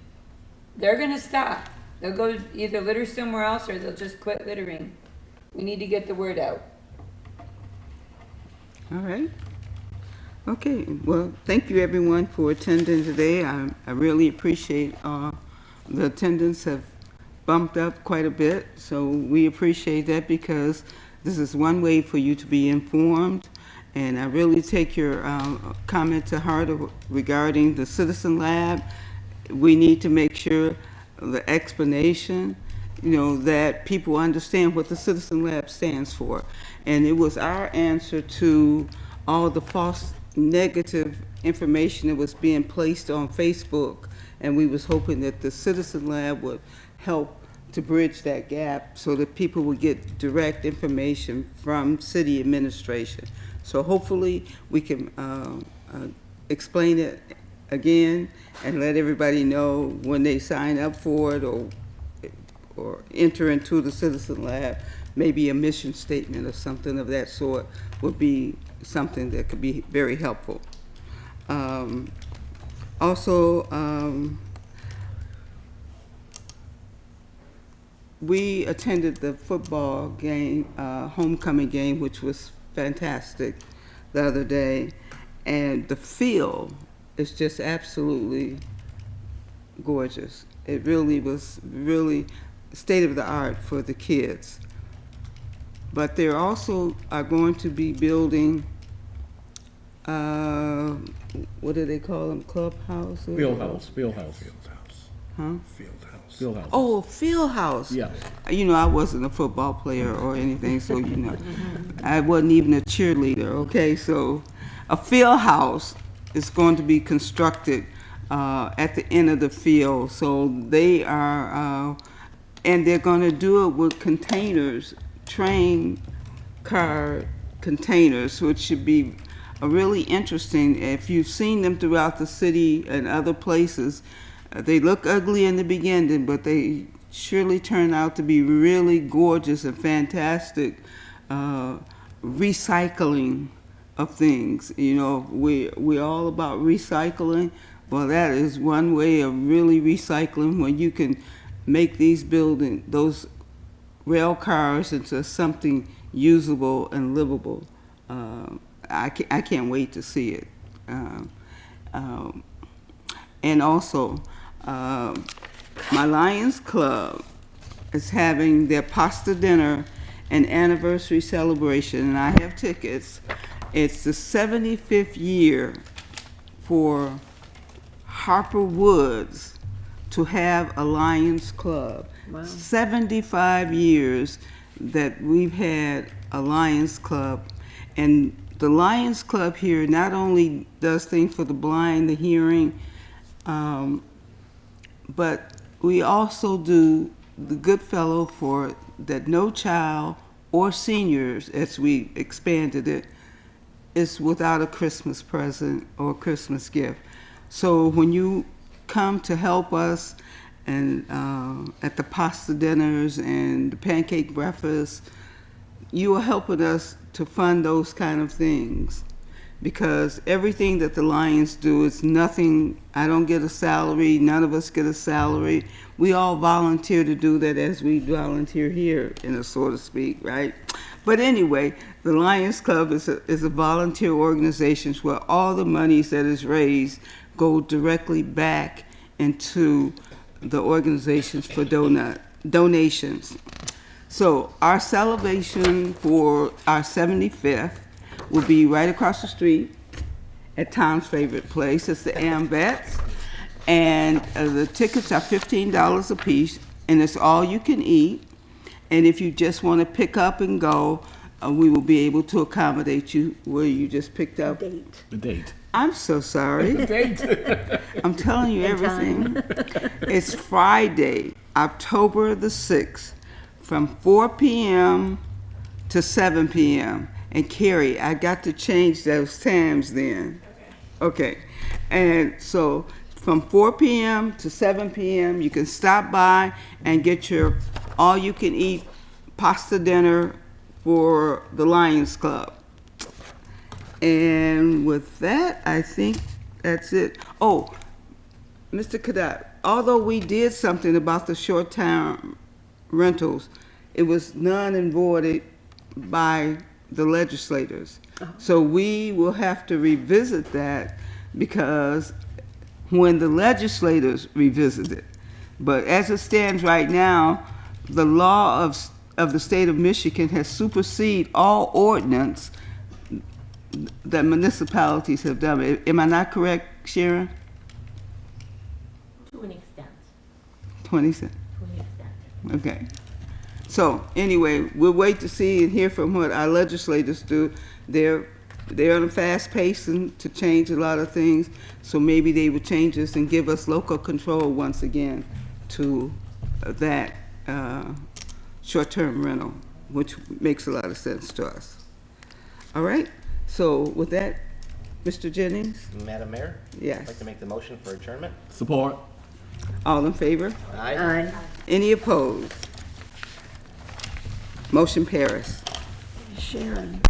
they're gonna stop. They'll go either litter somewhere else or they'll just quit littering. We need to get the word out. All right. Okay, well, thank you everyone for attending today. I really appreciate the attendance have bumped up quite a bit, so we appreciate that, because this is one way for you to be informed. And I really take your comment to heart regarding the Citizen Lab. We need to make sure the explanation, you know, that people understand what the Citizen Lab stands for. And it was our answer to all the false negative information that was being placed on Facebook. And we was hoping that the Citizen Lab would help to bridge that gap so that people would get direct information from city administration. So hopefully we can explain it again and let everybody know when they sign up for it or enter into the Citizen Lab, maybe a mission statement or something of that sort would be something that could be very helpful. We attended the football game, homecoming game, which was fantastic the other day, and the field is just absolutely gorgeous. It really was state of the art for the kids. But they also are going to be building, what do they call them, clubhouses? Field house. Huh? Field house. Oh, field house. Yes. You know, I wasn't a football player or anything, so you know, I wasn't even a cheerleader. Okay, so a field house is going to be constructed at the end of the field. So they are, and they're going to do it with containers, train car containers, which should be really interesting. If you've seen them throughout the city and other places, they look ugly in the beginning, but they surely turn out to be really gorgeous and fantastic recycling of things. You know, we're all about recycling. Well, that is one way of really recycling, when you can make these those rail cars into something usable and livable. I can't wait to see it. And also, my Lions Club is having their pasta dinner and anniversary celebration, and I have tickets. It's the 75th year for Harper Woods to have a Lions Club. Wow. 75 years that we've had a Lions Club. And the Lions Club here not only does things for the blind, the hearing, but we also do the Goodfellow for that no child or seniors, as we expanded it, is without a Christmas present or Christmas gift. So when you come to help us and at the pasta dinners and the pancake breakfast, you are helping us to fund those kind of things. Because everything that the Lions do is nothing, I don't get a salary, none of us get a salary. We all volunteer to do that as we volunteer here, so to speak, right? But anyway, the Lions Club is a volunteer organization where all the monies that is raised go directly back into the organizations for donations. So our celebration for our 75th will be right across the street at Tom's favorite place. It's the Ambets. And the tickets are $15 a piece, and it's all you can eat. And if you just want to pick up and go, we will be able to accommodate you where you just picked up. The date. I'm so sorry. The date. I'm telling you everything. It's Friday, October the 6th, from 4 p.m. to 7 p.m. And Carrie, I got to change those times then. Okay. And so from 4 p.m. to 7 p.m., you can stop by and get your all-you-can-eat pasta dinner for the Lions Club. And with that, I think that's it. Oh, Mr. Cadet, although we did something about the short-term rentals, it was null and voided by the legislators. So we will have to revisit that because when the legislators revisit it. But as it stands right now, the law of the state of Michigan has superseded all ordinance that municipalities have done. Am I not correct, Sharon? To an extent. 20 cents. To an extent. Okay. So anyway, we'll wait to see and hear from what our legislators do. They're on a fast pace and to change a lot of things. So maybe they will change this and give us local control once again to that short-term rental, which makes a lot of sense to us. All right. So with that, Mr. Jennings? Madam Mayor? Yes. I'd like to make the motion for adjournment. Support. All in favor? Aye. Aye. Any opposed? Motion carries. Sharon.